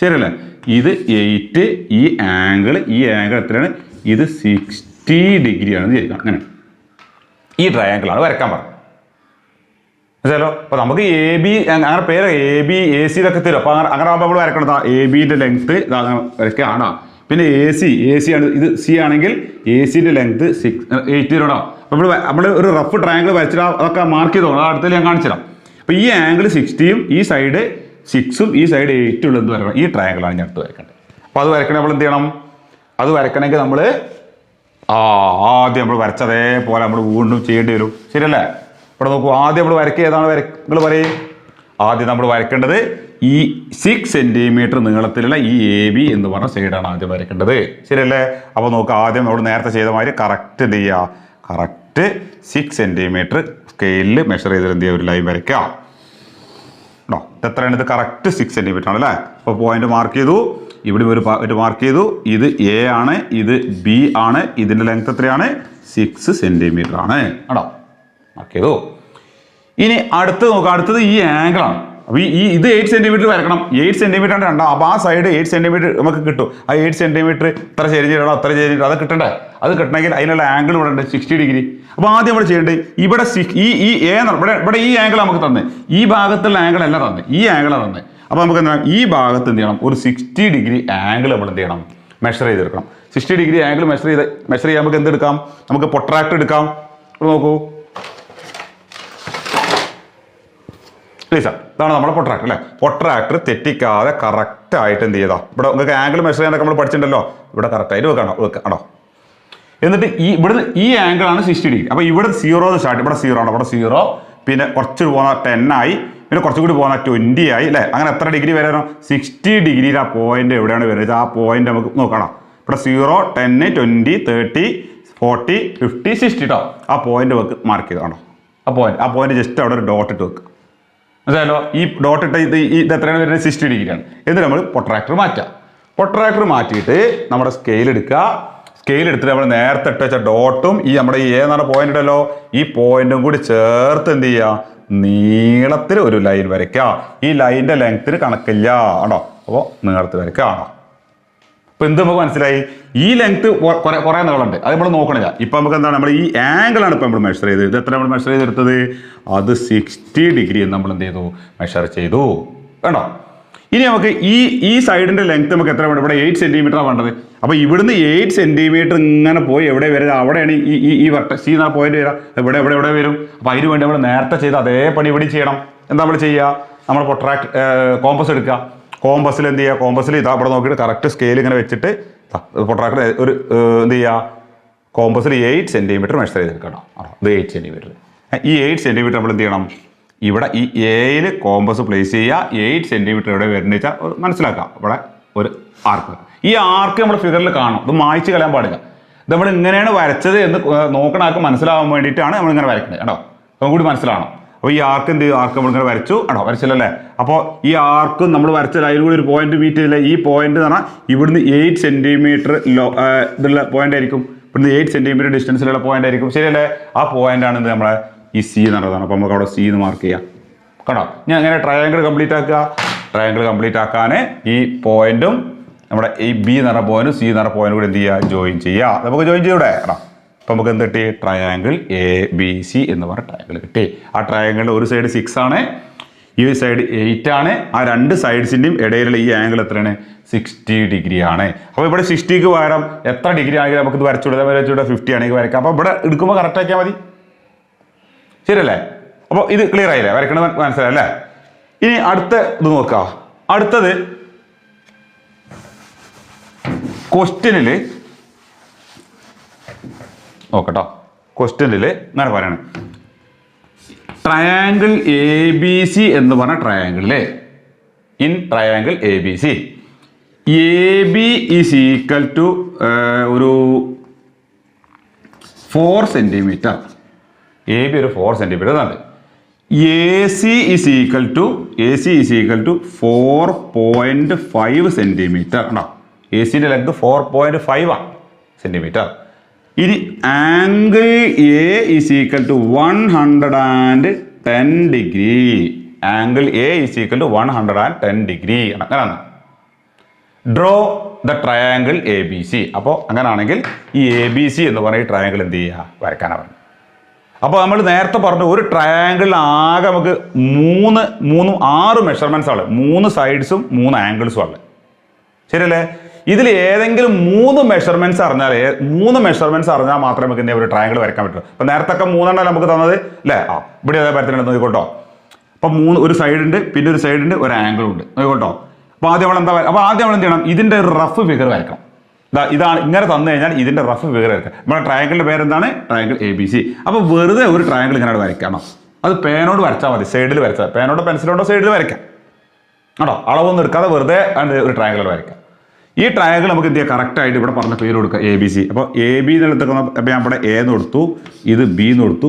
ശരിയല്ലേ, ഇത് 8, ഈ ആംഗിൾ എത്രയാണ്, ഇത് 60 60 ഡിഗ്രിയാണെന്ന് വിചാരിക്കണം. അങ്ങനെ ഈ ട്രയാങ്കിളാണ് വരയ്ക്കാൻ പറഞ്ഞത്. മനസ്സിലോ? അപ്പോൾ നമുക്ക് എ ബി അങ്ങനെ പേര് എ ബി എ സി ഇതൊക്കെ തരും. അപ്പോൾ അങ്ങനെ ആകുമ്പോൾ നമ്മൾ വരക്കണത് എ ബിൻ്റെ ലെങ്ത്ത് വരയ്ക്കുകയാണ്. പിന്നെ എ സി ആണ്, ഇത് സി ആണെങ്കിൽ എ സിൻ്റെ ലെങ്ത്ത് 8 ഇടണം. അപ്പോൾ നമ്മൾ ഒരു റഫ് ട്രയാങ്കിൾ വരച്ചിട്ട് അതൊക്കെ മാർക്ക് ചെയ്തോ, അടുത്തത് ഞാൻ കാണിച്ചു തരാം. അപ്പോൾ ഈ ആംഗിൾ 60യും ഈ സൈഡ് 6ഉം ഈ സൈഡ് 8 ഉള്ളത് വരണം. ഈ ട്രയാങ്കിളാണ് ഞാൻ അടുത്ത് വരക്കേണ്ടത്. അപ്പോൾ അത് വരക്കണമെങ്കിൽ നമ്മൾ എന്ത് ചെയ്യണം? അത് വരക്കണമെങ്കിൽ നമ്മൾ ആദ്യം നമ്മൾ വരച്ചതേപോലെ നമ്മൾ വീണ്ടും ചെയ്യേണ്ടി വരും. ശരിയല്ലേ? ഇവിടെ നോക്കൂ, ആദ്യം നമ്മൾ വരയ്ക്കുക ഏതാണ് നിങ്ങൾ പറയും. ആദ്യം നമ്മൾ വരയ്ക്കേണ്ടത് ഈ 6 സെൻറ്റിമീറ്റർ നീളത്തിലുള്ള ഈ എ ബി എന്ന് പറഞ്ഞ സൈഡാണ് ആദ്യം വരയ്ക്കേണ്ടത്. ശരിയല്ലേ? അപ്പോൾ നോക്കുക, ആദ്യം നമ്മൾ നേരത്തെ ചെയ്ത മാതിരി കറക്റ്റ് എന്ത് ചെയ്യുക, കറക്റ്റ് 6 സെൻറ്റിമീറ്റർ സ്കെയിലിൽ മെഷർ ചെയ്തിട്ട് എന്ത് ചെയ്യുക, ഒരു ലൈൻ വരയ്ക്കുക. കേട്ടോ, എത്രയാണ്? ഇത് കറക്റ്റ് 6 സെൻറ്റിമീറ്റർ ആണ് അല്ലേ? അപ്പോൾ പോയിന്റ് മാർക്ക് ചെയ്തു, ഇവിടെ ഒരു മാർക്ക് ചെയ്തു. ഇത് എ ആണ്, ഇത് ബി ആണ്. ഇതിൻ്റെ ലെങ്ത് എത്രയാണ്? 6 സെൻറ്റിമീറ്റർ ആണ്. കേട്ടോ, മാർക്ക് ചെയ്തു. ഇനി അടുത്ത് നോക്കുക, അടുത്തത് ഈ ആംഗിളാണ്. അപ്പോൾ ഇത് 8 സെൻറ്റിമീറ്റർ വരക്കണം. 8 സെൻറ്റിമീറ്റർ ആണ് രണ്ടാം. അപ്പോൾ ആ സൈഡ് 8 സെൻറ്റിമീറ്റർ നമുക്ക് കിട്ടും. ആ 8 സെൻറ്റിമീറ്റർ ഇത്ര ചെരിഞ്ഞിടണം, അത്ര ചെരിഞ്ഞിട്ട് അത് കിട്ടണ്ടേ? അത് കിട്ടണമെങ്കിൽ അതിനുള്ള ആംഗിൾ ഇവിടെ ഉണ്ട് 60 ഡിഗ്രി. അപ്പോൾ ആദ്യം നമ്മൾ ചെയ്യേണ്ടത് ഇവിടെ ഈ എ ഇവിടെ ഈ ആംഗിൾ നമുക്ക് തന്നെ, ഈ ഭാഗത്തുള്ള ആംഗിൾ അല്ല തന്നെ, ഈ ആംഗിളാണ് തന്നെ. അപ്പോൾ നമുക്ക് എന്താ, ഈ ഭാഗത്ത് എന്ത് ചെയ്യണം, ഒരു 60 ഡിഗ്രി ആംഗിൾ നമ്മൾ എന്ത് ചെയ്യണം, മെഷർ ചെയ്തെടുക്കണം. 60 ഡിഗ്രി ആംഗിൾ മെഷർ ചെയ്യാൻ നമുക്ക് എന്തെടുക്കാം? നമുക്ക് പ്രൊട്രാക്ടർ എടുക്കാം. നോക്കൂ പ്ലീസ്, ഇതാണ് നമ്മുടെ പ്രൊട്രാക്ടർ അല്ലേ? പ്രൊട്രാക്ടർ തെറ്റിക്കാതെ കറക്റ്റ് ആയിട്ട് എന്ത് ചെയ്താൽ ഇവിടെ നിങ്ങൾക്ക് ആംഗിൾ മെഷർ ചെയ്യാനൊക്കെ നമ്മൾ പഠിച്ചിട്ടുണ്ടല്ലോ. ഇവിടെ കറക്റ്റായിട്ട് വെക്കണോ. എന്നിട്ട് ഇവിടുന്ന് ഈ ആംഗിളാണ് 60 ഡിഗ്രി. അപ്പോൾ ഇവിടെ 0 സ്റ്റാർട്ട്, ഇവിടെ 0 ആണ്, ഇവിടെ 0, പിന്നെ കുറച്ച് പോകുന്ന 10 ആയി, പിന്നെ കുറച്ചുകൂടി പോകുന്ന 20 ആയി അല്ലേ? അങ്ങനെ എത്ര ഡിഗ്രി വരണം? 60 ഡിഗ്രിയിൽ ആ പോയിന്റ് എവിടെയാണ് വരുന്നത്? ആ പോയിന്റ് നമുക്ക് നോക്കണം. ഇവിടെ 0, 10, 20, 30, 40, 50, 60 കേട്ടോ. ആ പോയിന്റ് വെക്ക് മാർക്ക് ചെയ്താണോ? ആ പോയിന്റ് ജസ്റ്റ് അവിടെ ഒരു ഡോട്ട് ഇട്ട് വെക്കുക. മനസ്സിലായല്ലോ? ഈ ഡോട്ട് ഇട്ട് ഇത് എത്രയാണ് വരുന്നത്? 60 ഡിഗ്രിയാണ്. എന്നിട്ട് നമ്മൾ പ്രൊട്രാക്ടർ മാറ്റാം. പ്രൊട്രാക്ടർ മാറ്റിയിട്ട് നമ്മുടെ സ്കെയിൽ എടുക്കുക. സ്കെയിൽ എടുത്തിട്ട് നമ്മൾ നേരത്തെ ഇട്ട് വെച്ച ഡോട്ടും ഈ നമ്മുടെ എ എന്ന് പറഞ്ഞ പോയിന്റ് ഉണ്ടല്ലോ, ഈ പോയിന്റും കൂടി ചേർത്ത് എന്ത് ചെയ്യുക, നീളത്തിൽ ഒരു ലൈൻ വരയ്ക്കുക. ഈ ലൈനിന്റെ ലെങ്ത്തിന് കണക്കില്ല ആണോ? അപ്പോൾ നീളത്തിൽ വരയ്ക്കുക ആണോ? ഇപ്പൊ എന്ത് നമുക്ക് മനസ്സിലായി? ഈ ലെങ്ത് കുറെ നീളമുണ്ട്, അത് നമ്മൾ നോക്കണില്ല. ഇപ്പൊ നമുക്ക് എന്താണ്, നമ്മൾ ഈ ആംഗിളാണ് ഇപ്പൊ നമ്മൾ മെഷർ ചെയ്തത്. ഇത് എത്ര നമ്മൾ മെഷർ ചെയ്തെടുത്തത്? അത് 60 ഡിഗ്രി നമ്മൾ എന്ത് ചെയ്തു, മെഷർ ചെയ്തു. വേണ്ടോ? ഇനി നമുക്ക് ഈ സൈഡിന്റെ ലെങ്ത് നമുക്ക് എത്ര വേണം? ഇവിടെ 8 സെന്റിമീറ്റർ ആണ് വേണ്ടത്. അപ്പൊ ഇവിടുന്ന് 8 സെന്റിമീറ്റർ ഇങ്ങനെ പോയി എവിടെ വരും? അവിടെയാണ് ഈ സി എന്ന പോയിന്റ് വരാം. എവിടെ വരും? അപ്പൊ അതിന് വേണ്ടി നമ്മൾ നേരത്തെ ചെയ്ത് അതേ പണി ഇവിടെ ചെയ്യണം. എന്താ നമ്മൾ ചെയ്യുക? നമ്മൾ കോമ്പസ് എടുക്കുക. കോമ്പസിൽ എന്ത് ചെയ്യുക? കോമ്പസിൽ ഇതാ ഇവിടെ നോക്കിയിട്ട് കറക്റ്റ് സ്കെയിൽ ഇങ്ങനെ വെച്ചിട്ട് പ്രൊട്രാക്ടർ ഒരു എന്ത് ചെയ്യുക, കോമ്പസിൽ 8 സെന്റിമീറ്റർ മെഷർ ചെയ്തെടുക്കണം. ഇത് 8 സെന്റിമീറ്റർ. ഈ 8 സെന്റിമീറ്റർ നമ്മൾ എന്ത് ചെയ്യണം? ഇവിടെ ഈ എയിൽ കോമ്പസ് പ്ലേസ് ചെയ്യുക. 8 സെന്റിമീറ്റർ ഇവിടെ വരുന്ന വെച്ചാൽ മനസ്സിലാക്കാം. ഇവിടെ ഒരു ആർക്ക്, ഈ ആർക്ക് നമ്മുടെ ഫിഗറിൽ കാണും. ഇത് മായ്ച്ച് കളയാൻ പാടില്ല. ഇത് നമ്മൾ ഇങ്ങനെയാണ് വരച്ചത് എന്ന് നോക്കണ ആൾക്ക് മനസ്സിലാവാൻ വേണ്ടിയിട്ടാണ് നമ്മൾ ഇങ്ങനെ വരയ്ക്കുന്നത് കേട്ടോ. അപ്പം കൂടി മനസ്സിലാവണം. അപ്പോൾ ഈ ആർക്ക് എന്ത് ചെയ്തു? ആർക്ക് നമ്മൾ ഇങ്ങനെ വരച്ചു ആണോ? വരച്ചില്ലല്ലേ? അപ്പോൾ ഈ ആർക്കും നമ്മൾ വരച്ച അതിൽ കൂടി ഒരു പോയിന്റ് മീറ്റ് ചെയ്തില്ലേ? ഈ പോയിന്റ് എന്ന് പറഞ്ഞാൽ ഇവിടുന്ന് 8 സെന്റിമീറ്റർ ഇതുള്ള പോയിന്റ് ആയിരിക്കും. ഇവിടുന്ന് 8 സെന്റിമീറ്റർ ഡിസ്റ്റൻസിലുള്ള പോയിന്റ് ആയിരിക്കും. ശരിയല്ലേ? ആ പോയിന്റ് ആണ് നമ്മളെ ഈ സി എന്ന് പറയുന്നത്. അപ്പോൾ നമുക്ക് അവിടെ സി എന്ന് മാർക്ക് ചെയ്യാം കേട്ടോ. ഞാൻ അങ്ങനെ ട്രയാങ്കിൾ കംപ്ലീറ്റ് ആക്കുക. ട്രയാങ്കിൾ കംപ്ലീറ്റ് ആക്കാൻ ഈ പോയിന്റും നമ്മുടെ ഈ ബി എന്ന് പറഞ്ഞ പോയിന്റും സി എന്ന് പറഞ്ഞ പോയിന്റും കൂടി എന്ത് ചെയ്യുക? ജോയിൻ ചെയ്യുക. നമുക്ക് ജോയിൻ ചെയ്യൂടെ കേട്ടോ. അപ്പോൾ നമുക്ക് എന്ത് കിട്ടി? ട്രയാങ്കിൾ ABC എന്ന് പറഞ്ഞ ട്രയാങ്കിൾ കിട്ടി. ആ ട്രയാങ്കിളിൻ്റെ ഒരു സൈഡ് 6 ആണ്, ഈ സൈഡ് 8 ആണ്. ആ രണ്ട് സൈഡ്സിൻ്റെയും ഇടയിലുള്ള ഈ ആംഗിൾ എത്രയാണ്? 60 ഡിഗ്രി ആണ്. അപ്പോൾ ഇവിടെ 60ക്ക് പകരം എത്ര ഡിഗ്രി ആണെങ്കിലും നമുക്ക് ഇത് വരച്ചുകൂടെ? 50 ആണെങ്കിൽ വരയ്ക്കാം. അപ്പോൾ ഇവിടെ എടുക്കുമ്പോൾ കറക്റ്റ് ആക്കിയാൽ മതി. ശരിയല്ലേ? അപ്പോൾ ഇത് ക്ലിയർ ആയില്ലേ? വരയ്ക്കണത് മനസ്സിലായല്ലേ? ഇനി അടുത്ത ഇത് നോക്കുക. അടുത്തത് ക്വസ്റ്റ്യനിൽ നോക്കട്ടോ. ക്വസ്റ്റ്യനിൽ ഇങ്ങനെ പറയണം, ട്രയാങ്കിൾ ABC എന്ന് പറഞ്ഞ ട്രയാങ്കിളിലെ in triangle ABC AB is equal to ഒരു 4 സെന്റിമീറ്റർ. AB ഒരു 4 സെന്റിമീറ്റർ ആണ്. AC is equal to 4.5 centimetre ആണോ? AC-ന്റെ ലെങ്ത് 4.5 സെന്റിമീറ്റർ. ഇനി angle A is equal to 110 degree. Angle A is equal to 110 degree. അങ്ങനെയാണ്. Draw the triangle A B C. അപ്പോൾ അങ്ങനെയാണെങ്കിൽ ഈ എ ബി സി എന്ന് പറഞ്ഞ ഈ ട്രയാങ്കിൾ എന്ത് ചെയ്യുക, വരയ്ക്കാനാണ്. അപ്പോൾ നമ്മൾ നേരത്തെ പറഞ്ഞു ഒരു ട്രയാങ്കിളിൽ ആകെ നമുക്ക് മൂന്നും 6 മെഷർമെന്റ്സ് ആണ്, 3 സൈഡ്സും 3 ആംഗിൾസും ആണ്. ശരിയല്ലേ? ഇതിൽ ഏതെങ്കിലും 3 മെഷർമെന്റ്സ് അറിഞ്ഞാൽ മാത്രമേ നമുക്ക് ഒരു ട്രയാങ്കിൾ വരയ്ക്കാൻ പറ്റുള്ളൂ. അപ്പോൾ നേരത്തെ 3 നമുക്ക് തന്നത് അല്ലേ? ഇവിടെ അതേ പരത്തിലുണ്ട്, നോക്കിക്കോട്ടോ. അപ്പം ഒരു സൈഡുണ്ട്, പിന്നെ ഒരു സൈഡുണ്ട്, ഒരു ആംഗിളും ഉണ്ട്, നോക്കിക്കോട്ടോ. അപ്പോൾ ആദ്യം നമ്മൾ എന്ത് ചെയ്യണം, ഇതിന്റെ ഒരു റഫ് ഫിഗർ വരയ്ക്കണം. ഇതാണ് ഇങ്ങനെ തന്നു കഴിഞ്ഞാൽ ഇതിന്റെ റഫ് ഫിഗർ വരയ്ക്കാം. നമ്മുടെ ട്രയാങ്കിളിന്റെ പേരെന്താണ്? Triangle A B C. അപ്പോൾ വെറുതെ ഒരു ട്രയാങ്കിൾ ഇങ്ങനെ വരയ്ക്കണം. അത് പേനോട് വരച്ചാൽ മതി, സൈഡിൽ വരച്ചാൽ, പേനോടോ പെൻസിലോടോ സൈഡിൽ വരയ്ക്കാം കേട്ടോ. അളവൊന്നും എടുക്കാതെ വെറുതെ ഒരു ട്രയാങ്കിൾ വരയ്ക്കാം. ഈ ട്രയാങ്കിൾ നമുക്ക് എന്ത് ചെയ്യാം, കറക്റ്റായിട്ട് ഇവിടെ പറഞ്ഞ പേര് കൊടുക്കുക, എ ബി സി. അപ്പോൾ എ ബി എന്നെടുത്തേക്കുന്ന, അപ്പോൾ ഞാൻ ഇവിടെ എ എന്ന് കൊടുത്തു, ഇത് ബി എന്ന് കൊടുത്തു,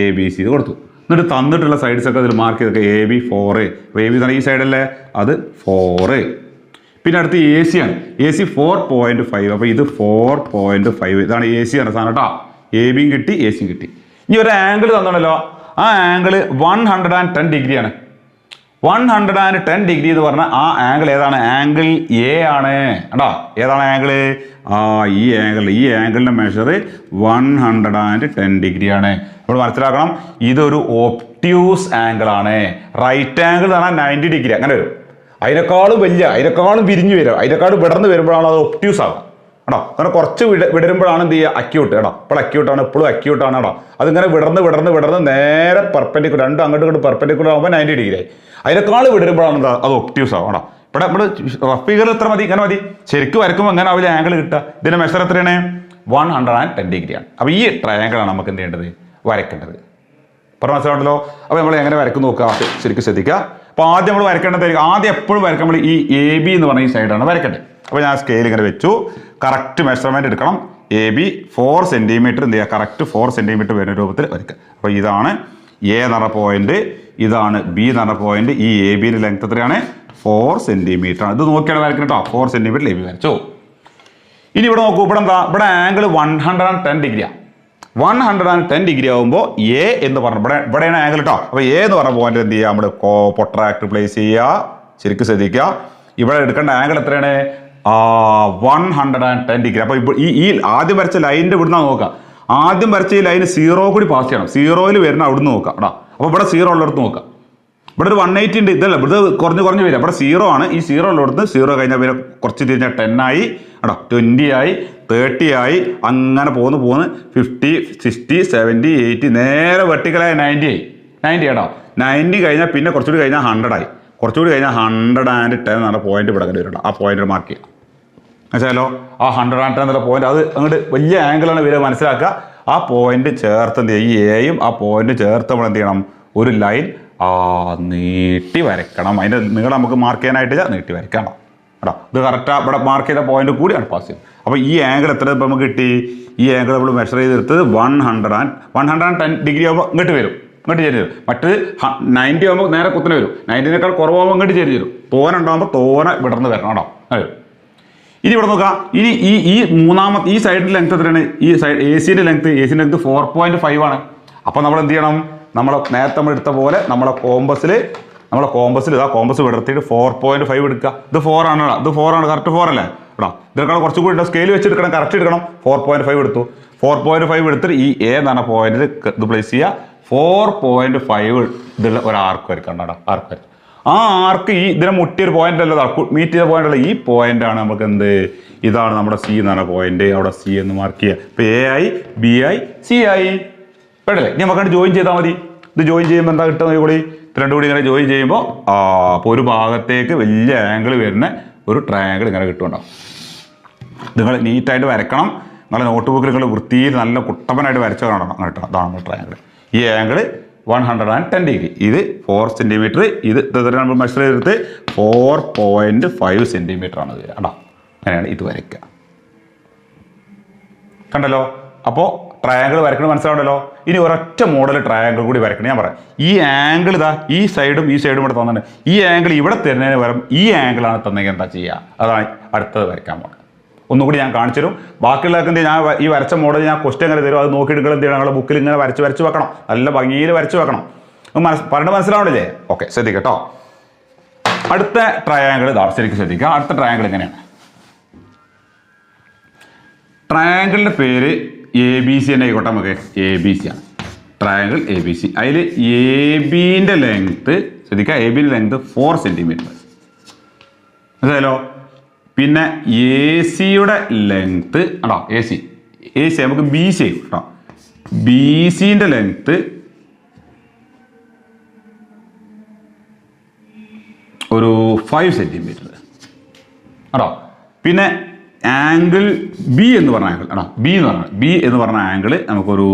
എ ബി സി ഇത് കൊടുത്തു. എന്നിട്ട് തന്നിട്ടുള്ള സൈഡ്സ് ഒക്കെ അതിൽ മാർക്ക് ചെയ്തൊക്കെ എ ബി 4, അപ്പോൾ എ ബി ഈ സൈഡല്ലേ, അത് 4. പിന്നെ അടുത്ത് എ സി ആണ്, എ സി 4.5, അപ്പോൾ ഇത് 4.5, ഇതാണ് എ സി ആണ് സാധനം കേട്ടോ. എ ബിയും കിട്ടി, എ സിയും കിട്ടി. ഇനി ഒരു ആംഗിൾ തന്നോളല്ലോ, ആ ആംഗിൾ 110 ഡിഗ്രിയാണ്. 110 ഡിഗ്രി എന്ന് പറഞ്ഞാൽ ആ ആംഗിൾ ഏതാണ്? ആംഗിൾ എ ആണ് കേട്ടോ. ഏതാണ് ആംഗിള്? ഈ ആംഗിളിന്റെ മെഷർ 110 ഡിഗ്രിയാണ്. നമ്മൾ മനസ്സിലാക്കണം, ഇതൊരു ഒബ്റ്റ്യൂസ് ആംഗിൾ ആണ്. റൈറ്റ് ആംഗിൾ എന്ന് പറഞ്ഞാൽ 90 ഡിഗ്രി അങ്ങനെ വരും. അതിനേക്കാളും വലിയ, അതിനേക്കാളും വിരിഞ്ഞു വരിക, അതിനേക്കാളും വിടർന്ന് വരുമ്പോഴാണ് അത് ഒബ്റ്റ്യൂസ് ആവുക കേട്ടോ. അങ്ങനെ കുറച്ച് വിടരുമ്പോഴാണ് എന്ത് ചെയ്യുക, അക്യൂട്ട് കേട്ടോ. ഇപ്പോൾ അക്യൂട്ടാണ്, എപ്പോഴും അക്യൂട്ടാണ് കേട്ടോ. അതിങ്ങനെ വിടർന്ന് നേരെ പെർപെൻഡിക്കുലർ, രണ്ടും അങ്ങോട്ടും പെർപെൻഡിക്കുലർ ആകുമ്പോൾ 90 ഡിഗ്രി ആയി. അതിനേക്കാൾ വിടരുമ്പോഴാണ് അത് ഒബ്റ്റ്യൂസ് ആവും കേട്ടോ. ഇവിടെ നമ്മൾ റഫ് ഫിഗർ എത്ര മതി, ഇങ്ങനെ മതി. ശരിക്കും വരയ്ക്കുമ്പോൾ അങ്ങനെ ആവില്ല ആംഗിൾ കിട്ടുക. ഇതിന്റെ മെഷർ എത്രയാണ്? 110 ഡിഗ്രിയാണ്. അപ്പോൾ ഈ ട്രയാങ്കിളാണ് നമുക്ക് എന്ത് ചെയ്യേണ്ടത്, വരയ്ക്കേണ്ടത്. പറഞ്ഞ മനസ്സിലാവുണ്ടല്ലോ. അപ്പോൾ നമ്മൾ എങ്ങനെ വരയ്ക്കും നോക്കുക, ശരിക്കും ശ്രദ്ധിക്കുക. അപ്പോൾ ആദ്യം നമ്മൾ വരയ്ക്കേണ്ടതായിരിക്കും, ആദ്യം എപ്പോഴും വരയ്ക്കുമ്പോൾ ഈ എ ബി എന്ന് പറഞ്ഞ ഈ സൈഡാണ് വരയ്ക്കേണ്ടത്. അപ്പോൾ ഞാൻ സ്കെയിൽ ഇങ്ങനെ വെച്ചു, കറക്റ്റ് മെഷർമെന്റ് എടുക്കണം. എ ബി 4 സെന്റിമീറ്റർ എന്ത് ചെയ്യുക, കറക്റ്റ് 4 സെന്റിമീറ്റർ വരുന്ന രൂപത്തിൽ വരയ്ക്കുക. അപ്പോൾ ഇതാണ് എ എന്ന് പറഞ്ഞ പോയിന്റ്, ഇതാണ് ബി എന്ന് പറഞ്ഞ പോയിന്റ്. ഈ എ ബിയുടെ ലെങ്ത് എത്രയാണ്? 4 സെന്റിമീറ്റർ ആണ്. ഇത് നോക്കിയാണ് വരയ്ക്കുന്നത് കേട്ടോ. 4 സെന്റിമീറ്റർ എ ബി വരച്ചു. ഇനി ഇവിടെ നോക്കൂ, ഇവിടെ എന്താ, ഇവിടെ ആംഗിൾ 110 ഡിഗ്രിയാണ്. 110 ഡിഗ്രി ആകുമ്പോൾ എ എന്ന് പറഞ്ഞു, ഇവിടെയാണ് ആംഗിൾ കേട്ടോ. അപ്പോൾ എ എന്ന് പറഞ്ഞ പോയിന്റ് എന്ത് ചെയ്യുക, നമ്മൾ പൊട്രാക്ട് പ്ലേസ് ചെയ്യുക. ശരിക്കും ശ്രദ്ധിക്കുക, ഇവിടെ എടുക്കേണ്ട ആംഗിൾ എത്രയാണ്? 110 ഡിഗ്രി. അപ്പോൾ ഇപ്പോൾ ഈ ആദ്യം വരച്ച ലൈനിന്റെ ഇവിടുന്ന് നോക്കുക. ആദ്യം വരച്ച ഈ ലൈന് 0 കൂടി പാസ് ചെയ്യണം. 0യിൽ വരുന്ന അവിടുന്ന് നോക്കുക കേട്ടോ. അപ്പോൾ ഇവിടെ 0 ഉള്ളിടത്ത് നോക്കുക. ഇവിടെ ഒരു 180 ഉണ്ട്, ഇതല്ല, ഇവിടെ കുറഞ്ഞ് വരിക. ഇവിടെ 0 ആണ്. ഈ 0 ഉള്ളിടത്ത് 0 കഴിഞ്ഞാൽ പിന്നെ കുറച്ച് തിരിഞ്ഞാൽ 10 ആയി കേട്ടോ, 20 ആയി, 30 ആയി, അങ്ങനെ പോന്ന് 50, 60, 70, 80, നേരെ വെർട്ടിക്കലായ 90 ആയി. 90 കേട്ടോ. 90 കഴിഞ്ഞാൽ പിന്നെ കുറച്ചുകൂടി കഴിഞ്ഞാൽ 100 ആയി. കുറച്ചുകൂടി കഴിഞ്ഞാൽ 110 എന്നുള്ള പോയിന്റ് ഇവിടെ അങ്ങനെ വരും. ആ പോയിന്റ് മാർക്ക് ചെയ്യുക. മനസ്സിലായല്ലോ? ആ 110 എന്നുള്ള പോയിന്റ്, അത് അങ്ങോട്ട് വലിയ ആംഗിളാണ് വരിക, മനസ്സിലാക്കുക. ആ പോയിന്റ് ചേർത്ത് എന്ത് ചെയ്യുക, ഈ എയും ആ പോയിന്റ് ചേർത്ത് നമ്മൾ എന്ത് ചെയ്യണം, ഒരു ലൈൻ നീട്ടി വരയ്ക്കണം. അതിൻ്റെ നീളം നമുക്ക് മാർക്ക് ചെയ്യാനായിട്ടില്ല, നീട്ടി വരയ്ക്കണം കേട്ടോ. ഇത് കറക്റ്റാണ്. ഇവിടെ മാർക്ക് ചെയ്ത പോയിന്റ് കൂടി ആണ് പാസ് ചെയ്യും. അപ്പോൾ ഈ ആംഗിൾ എത്ര ഇപ്പം നമുക്ക് കിട്ടി? ഈ ആംഗിൾ നമ്മൾ മെഷർ ചെയ്തെടുത്തത് 110 ഡിഗ്രി ആകുമ്പോൾ ഇങ്ങോട്ട് വരും, ഇങ്ങോട്ട് ചേരി തരും. മറ്റത് 90 ആകുമ്പോൾ നേരെ കുത്തനെ വരും. 90നേക്കാൾ കുറവാകുമ്പോൾ ഇങ്ങോട്ട് ചേരി തരും. തോന ഉണ്ടാകുമ്പോൾ തോന വിടർന്ന് വരണം കേട്ടോ. അതെ. ഇനി ഇവിടെ നോക്കാം. ഇനി ഈ മൂന്നാമത്തെ ഈ സൈഡിൻ്റെ ലെങ്ത് എത്രയാണ്? ഈ സൈഡ് എ സിയുടെ ലെങ്ത് 4.5 ആണ്. അപ്പോൾ നമ്മൾ എന്ത് ചെയ്യണം? നേരത്തെ നമ്മൾ എടുത്ത പോലെ നമ്മളെ കോമ്പസിൽ ഇതാ കോമ്പസ് വിടർത്തിയിട്ട് 4.5 എടുക്കുക. ഇത് 4 ആണ്, ഇത് 4 ആണ്, കറക്റ്റ് 4 അല്ലേ കേട്ടോ. ഇതിനേക്കാൾ കുറച്ചും കൂടി സ്കെയിൽ വെച്ചെടുക്കണം, കറക്റ്റ് എടുക്കണം. 4.5 എടുത്തു. 4.5 എടുത്തിട്ട് ഈ എ എന്ന് പറഞ്ഞ പോയിന്റിൽ ഇത് പ്ലേസ് ചെയ്യുക. 4.5 ഇതുള്ള ഒരു ആർക്ക് വരയ്ക്കണം കേട്ടോ. ആർക്ക് വരയ്ക്കും. ആ ആർക്ക് ഈ ഇതിനെ മുട്ടിയൊരു പോയിന്റ് അല്ല, മീറ്റ് ചെയ്ത പോയിന്റ് അല്ല, ഈ പോയിന്റ് ആണ് നമുക്ക് എന്ത്, ഇതാണ് നമ്മുടെ സി എന്ന് പറഞ്ഞ പോയിന്റ്. അവിടെ സി എന്ന് മാർക്ക് ചെയ്യുക. ഇപ്പൊ എ ആയി, ബി ആയി, സി ആയി. കേട്ടല്ലേ? ഇനി നമുക്ക് ജോയിൻ ചെയ്താൽ മതി. ഇത് ജോയിൻ ചെയ്യുമ്പോൾ എന്താ കിട്ടുന്നത് കൂടി, രണ്ടും കൂടി ഇങ്ങനെ ജോയിൻ ചെയ്യുമ്പോൾ അപ്പോൾ ഒരു ഭാഗത്തേക്ക് വലിയ ആംഗിൾ വരുന്ന ഒരു ട്രയാങ്കിൾ ഇങ്ങനെ കിട്ടുന്നുണ്ടാവും. നിങ്ങൾ നീറ്റായിട്ട് വരയ്ക്കണം. നിങ്ങളുടെ നോട്ട് ബുക്കിൽ നിങ്ങൾ വൃത്തിയിൽ നല്ല കുട്ടപ്പനായിട്ട് വരച്ച കാണണം കേട്ടോ. അതാണ് നമ്മുടെ ട്രയാങ്കിൾ. ഈ ആംഗിൾ 110 ഡിഗ്രി. ഇത് 4 സെന്റിമീറ്റർ. ഇത് നമ്മൾ മെഷർ ചെയ്തെടുത്ത് 4.5 സെന്റിമീറ്റർ ആണ് ഇത് കേട്ടോ. അങ്ങനെയാണ് ഇത് വരയ്ക്കുക. കണ്ടല്ലോ? അപ്പോൾ ട്രയാങ്കിൾ വരയ്ക്കണം, മനസ്സിലാവണ്ടല്ലോ. ഇനി ഒരൊറ്റ മോഡൽ ട്രയാങ്കിൾ കൂടി വരയ്ക്കണം. ഞാൻ പറയാം. ഈ ആംഗിൾ ഇതാ ഈ സൈഡും ഇവിടെ തന്നിട്ടുണ്ട്. ഈ ആംഗിൾ ഇവിടെ തരുന്നതിന് പകരം ഈ ആംഗിളാണ് തന്നെങ്കിൽ എന്താ ചെയ്യുക? അതാണ് അടുത്തത് വരയ്ക്കാൻ പോകുന്നത്. ഒന്നുകൂടി ഞാൻ കാണിച്ചു തരും. ബാക്കിയുള്ളവർക്ക് എന്ത്, ഞാൻ ഈ വരച്ച മോഡൽ ഞാൻ ക്വസ്റ്റ്യൻ എങ്ങനെ തരും, അത് നോക്കിയിട്ട് നിങ്ങൾ എന്ത് ചെയ്യണം, നിങ്ങളുടെ ബുക്കിൽ ഇങ്ങനെ വരച്ച് വെക്കണം. നല്ല ഭംഗിയിൽ വരച്ച് വെക്കണം. പറഞ്ഞിട്ട് മനസ്സിലാവണില്ലേ? ഓക്കെ, ശ്രദ്ധിക്കട്ടോ. അടുത്ത ട്രയാങ്കിൾ ഇതാ, ശരിക്കും ശ്രദ്ധിക്കുക. അടുത്ത ട്രയാങ്കിൾ എങ്ങനെയാണ്? ട്രയാങ്കിളിൻ്റെ പേര് എ ബി സി തന്നെ ആയിക്കോട്ടെ. നമുക്ക് എ ബി സി ആണ് ട്രയാങ്കിൾ എ ബി സി. അതിൽ എ ബിൻ്റെ ലെങ്ത്ത് ശ്രദ്ധിക്കുക, എ ബിൻ്റെ ലെങ്ത്ത് 4 സെൻറ്റിമീറ്റർ മനസ്സിലായല്ലോ. പിന്നെ എ സിയുടെ ലെങ്ത്ത് കേട്ടോ, എ സി നമുക്ക് ബി സി ആയി കേട്ടോ. ബി സിൻ്റെ ലെങ്ത്ത് ഒരു 5 സെൻറ്റിമീറ്റർ കേട്ടോ. പിന്നെ ആംഗിൾ ബി എന്ന് പറഞ്ഞ ആംഗിൾ കേട്ടോ, ബി എന്ന് പറഞ്ഞ ആംഗിൾ നമുക്കൊരു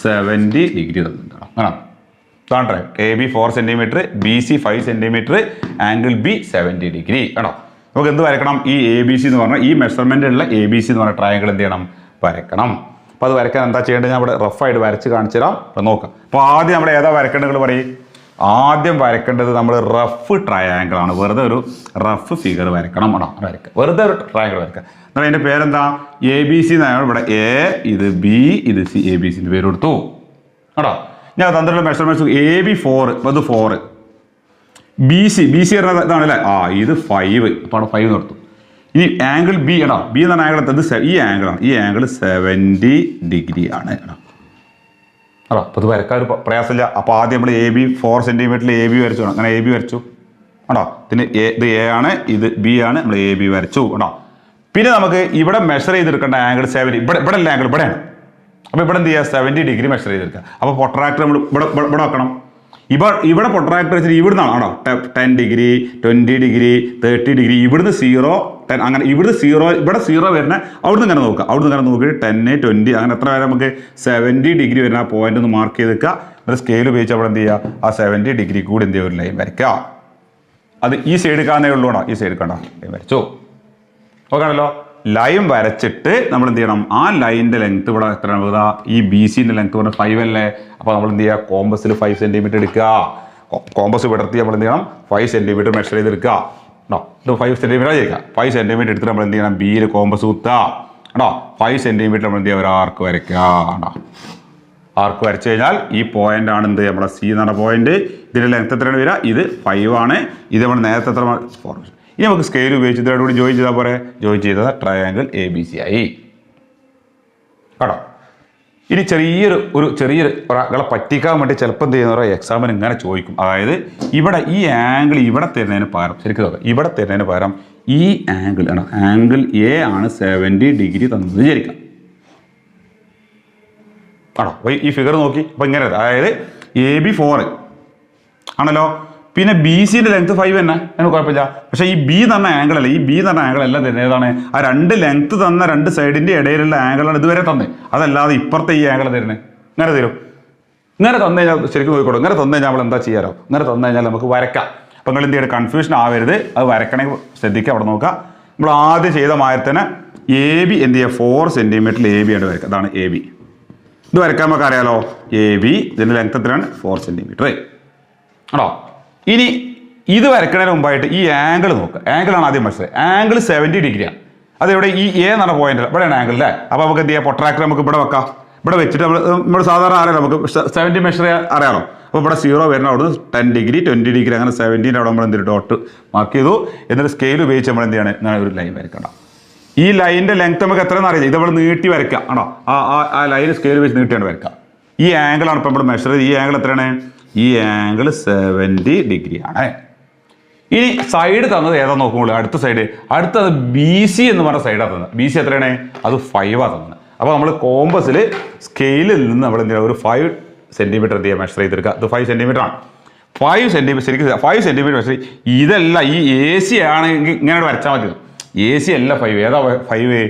70 ഡിഗ്രി തന്നിട്ടുണ്ട് കേട്ടോ. കാണട്ടെ, A B 4 centimetre, B C 5 centimetre, angle B 70 degree കേട്ടോ. നമുക്ക് എന്ത് വരയ്ക്കണം? ഈ എ ബി സി എന്ന് പറഞ്ഞാൽ ഈ മെഷർമെൻറ്റുള്ള എ ബി സി എന്ന് പറഞ്ഞ ട്രയാങ്കിൾ എന്ത് ചെയ്യണം? വരയ്ക്കണം. അപ്പോൾ അത് വരയ്ക്കാൻ എന്താ ചെയ്യേണ്ടത്? ഞാൻ ഇവിടെ റഫായിട്ട് വരച്ച് കാണിച്ചു തരാം. അപ്പോൾ നോക്കാം. അപ്പോൾ ആദ്യം നമ്മൾ ഏതാ വരയ്ക്കേണ്ടത് പറയും? ആദ്യം വരയ്ക്കേണ്ടത് നമ്മൾ റഫ് ട്രയാങ്കിൾ ആണ്. വെറുതെ ഒരു റഫ് ഫിഗർ വരയ്ക്കണം കേട്ടോ. വരയ്ക്കുക, വെറുതെ ഒരു ട്രയാങ്കിൾ വരയ്ക്കുക. എന്നാൽ അതിൻ്റെ പേരെന്താ? എ ബി സി എന്നാണ്. ഇവിടെ എ, ഇത് ബി, ഇത് സി, എ ബി സിൻ്റെ പേര് കൊടുത്തു കേട്ടോ. ഞാൻ തന്നിട്ടുള്ള മെഷർമെൻറ്റ്സ് എ ബി 4, അത് 4, ബി സി പറഞ്ഞ ഇതാണ് അല്ലേ? ഇത് 5, അപ്പോൾ അവിടെ 5 നിർത്തും. ഇനി ആംഗിൾ ബി കേട്ടോ, ബി എന്ന് പറഞ്ഞ ആംഗിൾ എത്തത് ഈ ആംഗിളാണ്. ഈ ആംഗിൾ 70 ഡിഗ്രി ആണ് കേട്ടോ. അപ്പോൾ ഇത് വരക്കാൻ ഒരു പ്രയാസമില്ല. അപ്പോൾ ആദ്യം നമ്മൾ എ ബി 4 സെൻറ്റിമീറ്ററിൽ എ ബി വരച്ചു. അങ്ങനെ എ ബി വരച്ചു കേട്ടോ. ഇതിന് ഇത് എ ആണ്, ഇത് ബി ആണ്, നമ്മൾ എ ബി വരച്ചു കേട്ടോ. പിന്നെ നമുക്ക് ഇവിടെ മെഷർ ചെയ്തെടുക്കേണ്ട ആംഗിൾ 70. ഇവിടെ അല്ല, ആംഗിൾ ഇവിടെയാണ്. അപ്പോൾ ഇവിടെ എന്ത് ചെയ്യുക? 70 ഡിഗ്രി മെഷർ ചെയ്തെടുക്കുക. അപ്പോൾ പൊട്രാക്ടർ നമ്മൾ ഇവിടെ വെക്കണം. ഇവിടെ പൊട്രാക്ടർ വെച്ചിട്ട് ഇവിടുന്നാണ് ആണോ 10 ഡിഗ്രി, 20 ഡിഗ്രി, 30 ഡിഗ്രി, ഇവിടുന്ന് 0, 10, അങ്ങനെ ഇവിടുന്ന് 0, ഇവിടെ 0 വരുന്ന അവിടുന്ന് ഇങ്ങനെ നോക്കുക. അവിടുന്ന് ഇങ്ങനെ നോക്കിയിട്ട് 10, 20 അങ്ങനെ എത്ര വരെ നമുക്ക് 70 ഡിഗ്രി വരുന്ന ആ പോയിന്റ് ഒന്ന് മാർക്ക് ചെയ്ത് വെക്കുക. ഒരു സ്കെയിൽ ഉപയോഗിച്ച് അവിടെ എന്ത് ചെയ്യുക? ആ 70 ഡിഗ്രി കൂടി എന്ത് ചെയ്യുക? ഒരു ലൈൻ വരയ്ക്കുക. അത് ഈ സൈഡ് കാണേ ഉള്ളൂ കേട്ടോ. ഈ സൈഡ് കണ്ടോ, ലൈൻ വരച്ചു. ഓക്കെ ആണല്ലോ. ലൈൻ വരച്ചിട്ട് നമ്മൾ എന്ത് ചെയ്യണം? ആ ലൈനിൻ്റെ ലെങ്ത്ത് ഇവിടെ എത്ര? ഈ ബി സിൻ്റെ ലെങ്ത്ത് പറഞ്ഞാൽ 5 അല്ലേ? അപ്പോൾ നമ്മൾ എന്ത് ചെയ്യുക? കോമ്പസിൽ 5 സെൻറ്റിമീറ്റർ എടുക്കുക. കോമ്പസ് വിടർത്തി നമ്മൾ എന്ത് ചെയ്യണം? 5 സെൻറ്റിമീറ്റർ മെഷർ ചെയ്തെടുക്കുക കേട്ടോ. ഇത് 5 സെൻറ്റിമീറ്റർ ആയിരിക്കാം. 5 സെൻറ്റിമീറ്റർ എടുത്തിട്ട് നമ്മൾ എന്ത് ചെയ്യണം? ബിയിൽ കോമ്പസ് കുത്തുക കേട്ടോ. 5 സെൻറ്റിമീറ്റർ നമ്മൾ എന്ത് ചെയ്യുക? ഒരു ആർക്ക് വരയ്ക്കുക കേട്ടോ. ആർക്ക് വരച്ചു കഴിഞ്ഞാൽ ഈ പോയിന്റ് ആണ് എന്ത്? നമ്മുടെ സി എന്ന് പറഞ്ഞ പോയിന്റ്. ഇതിൻ്റെ ലെങ്ത്ത് എത്രയാണ് വരിക? ഇത് 5 ആണ്. ഇത് നമ്മൾ നേരത്തെ എത്ര? 4. ഇനി നമുക്ക് സ്കെയിൽ ഉപയോഗിച്ച് ഇതിനോട് കൂടി ജോയിൻ ചെയ്താൽ പോരെ? ജോയിൻ ചെയ്തത് ട്രയാങ്കിൾ എ ബി സി ആയി കേട്ടോ. ഇനി ചെറിയൊരു ഒരാളെ പറ്റിക്കാൻ വേണ്ടി ചിലപ്പോൾ എന്ത് ചെയ്യുന്ന എക്സാമിന് ഇങ്ങനെ ചോദിക്കും. അതായത് ഇവിടെ ഈ ആംഗിൾ ഇവിടെ തരുന്നതിന് പകരം, ശരിക്കും നോക്കാം, ഇവിടെ തരുന്നതിന് പകരം ഈ ആംഗിൾ ആണ്, ആംഗിൾ എ ആണ് 70 ഡിഗ്രി തന്നത് വിചാരിക്കാം ആണോ. ഈ ഫിഗർ നോക്കി. അപ്പോൾ ഇങ്ങനെ, അതായത് എ ബി 4 ആണല്ലോ. പിന്നെ ബി സിൻ്റെ ലെങ്ത്ത് 5 തന്നെ, അതിന് കുഴപ്പമില്ല. പക്ഷേ ഈ ബി തന്ന ആംഗിൾ അല്ല, ഈ ബി തന്ന ആംഗിൾ എല്ലാം തരുന്നത് ഏതാണ്? ആ 2 ലെങ്ത്ത് തന്ന 2 സൈഡിൻ്റെ ഇടയിലുള്ള ആംഗിളാണ് ഇതുവരെ തന്നെ. അതല്ലാതെ ഇപ്പുറത്തെ ഈ ആംഗിൾ തരുന്നത് ഇങ്ങനെ തരും. ഇങ്ങനെ തന്നു കഴിഞ്ഞാൽ ശരിക്കും നോക്കിക്കോളൂ. ഇങ്ങനെ തന്നു കഴിഞ്ഞാൽ നമ്മൾ എന്താ ചെയ്യാറോ? ഇങ്ങനെ തന്നു കഴിഞ്ഞാൽ നമുക്ക് വരയ്ക്കാം. അപ്പോൾ നിങ്ങൾ എന്ത് ചെയ്യുക? കൺഫ്യൂഷൻ ആവരുത്. അത് വരക്കണമെങ്കിൽ ശ്രദ്ധിക്കുക. അവിടെ നോക്കുക. നമ്മൾ ആദ്യം ചെയ്ത മാതിരി എ ബി എന്ത് ചെയ്യുക? 4 സെൻറ്റിമീറ്ററിൽ എ ബി ആയിട്ട് വരയ്ക്കുക. അതാണ് എ ബി. ഇത് വരയ്ക്കാൻ നമുക്ക് അറിയാലോ. എ ബി ഇതിൻ്റെ ലെങ്ത്ത് എത്രയാണ്? 4 സെൻറ്റിമീറ്റർ ആണോ. ഇനി ഇത് വരയ്ക്കുന്നതിന് മുമ്പായിട്ട് ഈ ആംഗിൾ നോക്കുക. ആംഗിളാണ് ആദ്യം മനസ്സിലായി. ആംഗിൾ 70 ഡിഗ്രിയാണ്. അതെവിടെ? ഈ എ എന്ന് പറഞ്ഞ പോയിന്റ് ഇവിടെയാണ് ആംഗിൾ അല്ലേ? അപ്പോൾ നമുക്ക് എന്ത് ചെയ്യാം? പൊട്രാക്ടർ നമുക്ക് ഇവിടെ വെക്കാം. ഇവിടെ വെച്ചിട്ട് നമ്മൾ സാധാരണ അറിയാലോ, നമുക്ക് 70 മെഷർ അറിയാലോ. അപ്പോൾ ഇവിടെ 0 വരുന്ന അവിടെ 10 ഡിഗ്രി, 20 ഡിഗ്രി, അങ്ങനെ 70 അവിടെ നമ്മൾ എന്തൊരു ഡോട്ട് മാർക്ക് ചെയ്തു. എന്നിട്ട് സ്കെയിൽ ഉപയോഗിച്ച് നമ്മൾ എന്ത് ചെയ്യണം? ഇങ്ങനെ ഒരു ലൈൻ വരയ്ക്കണം. ഈ ലൈനിൻ്റെ ലെങ്ത്ത് നമുക്ക് എത്രയെന്ന് അറിയില്ല. ഇത് നമ്മൾ നീട്ടി വരയ്ക്കുക ആണോ. ആ ലൈൻ സ്കെയിൽ വെച്ച് നീട്ടിയാണ് വരയ്ക്കുക. ഈ ആംഗിളാണ് ഇപ്പോൾ നമ്മൾ മെഷർ ചെയ്ത്. ഈ ആംഗിൾ എത്രയാണ്? ഈ ആംഗിൾ 70 ഡിഗ്രി ആണ്. ഇനി സൈഡ് തന്നത് ഏതാ നോക്കുമ്പോൾ അടുത്തത് ബി സി എന്ന് പറഞ്ഞ സൈഡാണ് തന്നത്. ബി സി എത്രയാണ്? അത് 5 തന്നത്. അപ്പോൾ നമ്മൾ കോമ്പസിൽ സ്കെയിലിൽ നിന്ന് നമ്മൾ എന്ത് ചെയ്യുക? ഒരു 5 സെൻറ്റിമീറ്റർ എന്ത് ചെയ്യുക? മെഷർ ചെയ്തെടുക്കുക. ഇത് 5 സെൻറ്റിമീറ്റർ ആണ്. 5 സെൻറ്റിമീറ്റർ ശരിക്കും 5 സെൻറ്റിമീറ്റർ മെഷർ. ഇതല്ല, ഈ എ സി ആണെങ്കിൽ ഇങ്ങനെ വരച്ചാൽ മതി. എ സി അല്ല 5. ഏതാ 5?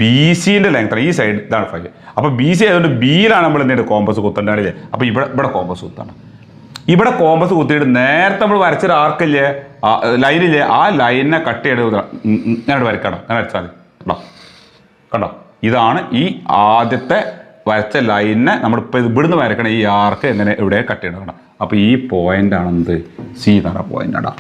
ബി സിൻ്റെ ലെങ്ത്താണ്. ഈ സൈഡ് ഇതാണ് 5. അപ്പോൾ ബി സി ആയതുകൊണ്ട് ബിയിലാണ് നമ്മൾ എന്ത് ചെയ്യുന്നത്? കോമ്പസ് കുത്തേണ്ടത്. അപ്പോൾ ഇവിടെ കോമ്പസ് കുത്താണ്. ഇവിടെ കോമ്പസ് കുത്തിയിട്ട് നേരത്തെ നമ്മൾ വരച്ചൊരു ആർക്കില്ലേ, ലൈനില്ലേ, ആ ലൈനിനെ കട്ട് ചെയ്ത് ഇങ്ങനെ വരക്കണം. അങ്ങനെ വരച്ചാൽ മതി. കണ്ടോ? ഇതാണ് ഈ ആദ്യത്തെ വരച്ച ലൈനിനെ നമ്മളിപ്പോൾ ഇവിടുന്ന് വരക്കണം. ഈ ആർക്ക് എങ്ങനെ ഇവിടെ കട്ട് ചെയ്യണം. കണ്ടോ? അപ്പോൾ ഈ പോയിന്റ് ആണെന്ത്? സി എന്ന് പറഞ്ഞ പോയിന്റ് ആണോ.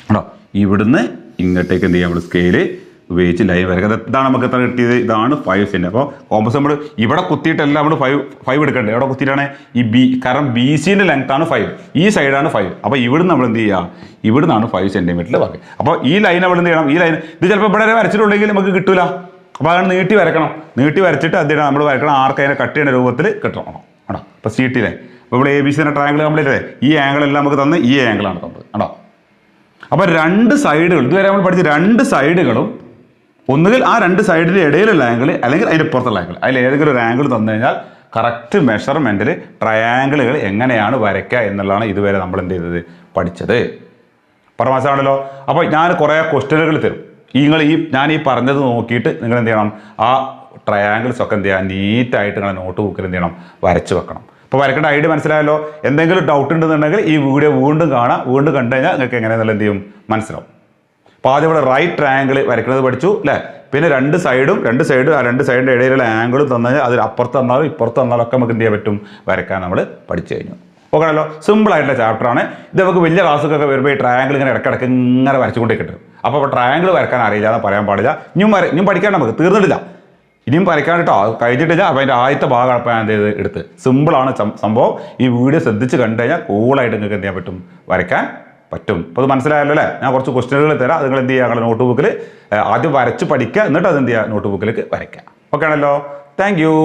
കണ്ടോ? ഇവിടുന്ന് ഇങ്ങോട്ടേക്ക് എന്ത് ചെയ്യാം? നമ്മൾ സ്കെയില് ഉപയോഗിച്ച് ലൈൻ വരയ്ക്കുക. ഇതാണ് നമുക്ക് എത്ര കിട്ടിയത്? ഇതാണ് 5 സെൻറ്റ്. അപ്പോൾ കോമ്പസ് നമ്മൾ ഇവിടെ കുത്തിയിട്ടല്ല നമ്മൾ 5 എടുക്കേണ്ടത്. എവിടെ കുത്തിയിട്ടാണ്? ഈ ബി, കാരണം ബി സിൻ്റെ ലെങ്ത്താണ് 5, ഈ സൈഡാണ് 5. അപ്പോൾ ഇവിടുന്ന് നമ്മൾ എന്ത് ചെയ്യുക? ഇവിടുന്നാണ് 5 സെൻറ്റിമീറ്ററിൽ വരയ്ക്കുക. അപ്പോൾ ഈ ലൈൻ നമ്മൾ എന്ത് ചെയ്യണം? ഈ ലൈൻ ഇത് ചിലപ്പോൾ ഇവിടെ വരച്ചിട്ടുണ്ടെങ്കിൽ നമുക്ക് കിട്ടില്ല. അപ്പോൾ അതാണ് നീട്ടി വരക്കണം. നീട്ടി വരച്ചിട്ട് അതിനെ നമ്മൾ വരക്കണം ആർക്ക് അതിനെ കട്ട് ചെയ്യുന്ന രൂപത്തിൽ കിട്ടണം ആണോ. ഇപ്പോൾ സീറ്റിലെ ഇപ്പോൾ ഇവിടെ ABC എന്ന ട്രയാങ്കിൾ കംപ്ലീറ്റ് അല്ലേ, ഈ ആംഗിൾ എല്ലാം നമുക്ക് തന്ന് ഈ ആംഗിളാണ് തന്നത് ആണോ. അപ്പോൾ രണ്ട് സൈഡുകൾ ഇതുവരെ നമ്മൾ പഠിച്ച രണ്ട് സൈഡുകളും ഒന്നുകിൽ ആ രണ്ട് സൈഡിൻ്റെ ഇടയിലുള്ള ആംഗിൾ അല്ലെങ്കിൽ അതിൻ്റെ പുറത്തുള്ള ആംഗിൾ, അതിൽ ഏതെങ്കിലും ഒരു ആംഗിൾ തന്നു കഴിഞ്ഞാൽ കറക്റ്റ് മെഷർമെൻറ്റിൽ ട്രയാങ്കിളുകൾ എങ്ങനെയാണ് വരയ്ക്കുക എന്നുള്ളതാണ് ഇതുവരെ നമ്മൾ എന്ത് ചെയ്തത് പഠിച്ചത്. പറഞ്ഞാണല്ലോ. അപ്പോൾ ഞാൻ കുറേ ക്വസ്റ്റ്യനുകൾ തരും, ഞാൻ ഈ പറഞ്ഞത് നോക്കിയിട്ട് നിങ്ങൾ എന്ത് ചെയ്യണം, ആ ട്രയാങ്കിൾസ് ഒക്കെ എന്ത് ചെയ്യുക, നീറ്റായിട്ട് നിങ്ങളെ നോട്ട് ബുക്കിൽ എന്ത് ചെയ്യണം, വരച്ച് വെക്കണം. അപ്പോൾ വരക്കേണ്ട ഐഡിയ മനസ്സിലായല്ലോ. എന്തെങ്കിലും ഡൗട്ട് ഉണ്ടെന്നുണ്ടെങ്കിൽ ഈ വീഡിയോ വീണ്ടും കാണാം, വീണ്ടും കണ്ടു കഴിഞ്ഞാൽ നിങ്ങൾക്ക് എങ്ങനെയെന്നുള്ള എന്ത് ചെയ്യും മനസ്സിലാവും. അപ്പോൾ ആദ്യം ഇവിടെ റൈറ്റ് ട്രയാങ്കിൾ വരയ്ക്കുന്നത് പഠിച്ചു അല്ലേ. പിന്നെ രണ്ട് സൈഡും ആ രണ്ട് സൈഡിൻ്റെ ഇടയിലുള്ള ആംഗിളും തന്നു കഴിഞ്ഞാൽ അതിൽ അപ്പുറത്ത് തന്നാലും ഇപ്പുറത്ത് തന്നാലും ഒക്കെ നമുക്ക് എന്ത് ചെയ്യാൻ പറ്റും, വരയ്ക്കാൻ നമ്മൾ പഠിച്ചു കഴിഞ്ഞു. ഓക്കെ ആണല്ലോ. സിമ്പിൾ ആയിട്ടുള്ള ചാപ്റ്ററാണ് ഇത്. നമുക്ക് വലിയ ക്ലാസ്സൊക്കെ വരുമ്പോൾ ഈ ട്രയാങ്കിൾ ഇങ്ങനെ ഇടയ്ക്കിടയ്ക്ക് ഇങ്ങനെ വരച്ചുകൊണ്ടേ കിട്ടും. അപ്പോൾ ട്രയാങ്കിൾ വരക്കാൻ അറിയില്ല എന്ന് പറയാൻ പാടില്ല. ഇനിയും പഠിക്കാൻ നമുക്ക് തീർന്നിട്ടില്ല, ഇനിയും വരയ്ക്കാൻ കേട്ടോ, കഴിഞ്ഞിട്ടില്ല. അപ്പോൾ അതിൻ്റെ ആദ്യത്തെ ഭാഗം അപ്പോൾ ഞാൻ എന്ത് ചെയ്ത് എടുത്ത് സിമ്പിളാണ് സംഭവം. ഈ വീഡിയോ ശ്രദ്ധിച്ച് കണ്ടു കഴിഞ്ഞാൽ കൂളായിട്ട് നിങ്ങൾക്ക് എന്ത് ചെയ്യാൻ പറ്റും, വരയ്ക്കാൻ പറ്റും. അപ്പോൾ അത് മനസ്സിലായല്ലോ അല്ലേ. ഞാൻ കുറച്ച് ക്വസ്റ്റ്യനുകൾ തരാം, അത് നിങ്ങൾ എന്ത് ചെയ്യുക, ഞങ്ങളുടെ നോട്ട് ബുക്കിൽ ആദ്യം വരച്ച് പഠിക്കുക, എന്നിട്ട് അത് എന്ത് ചെയ്യുക, നോട്ട് ബുക്കിലേക്ക് വരയ്ക്കുക. ഓക്കെ ആണല്ലോ. Thank you.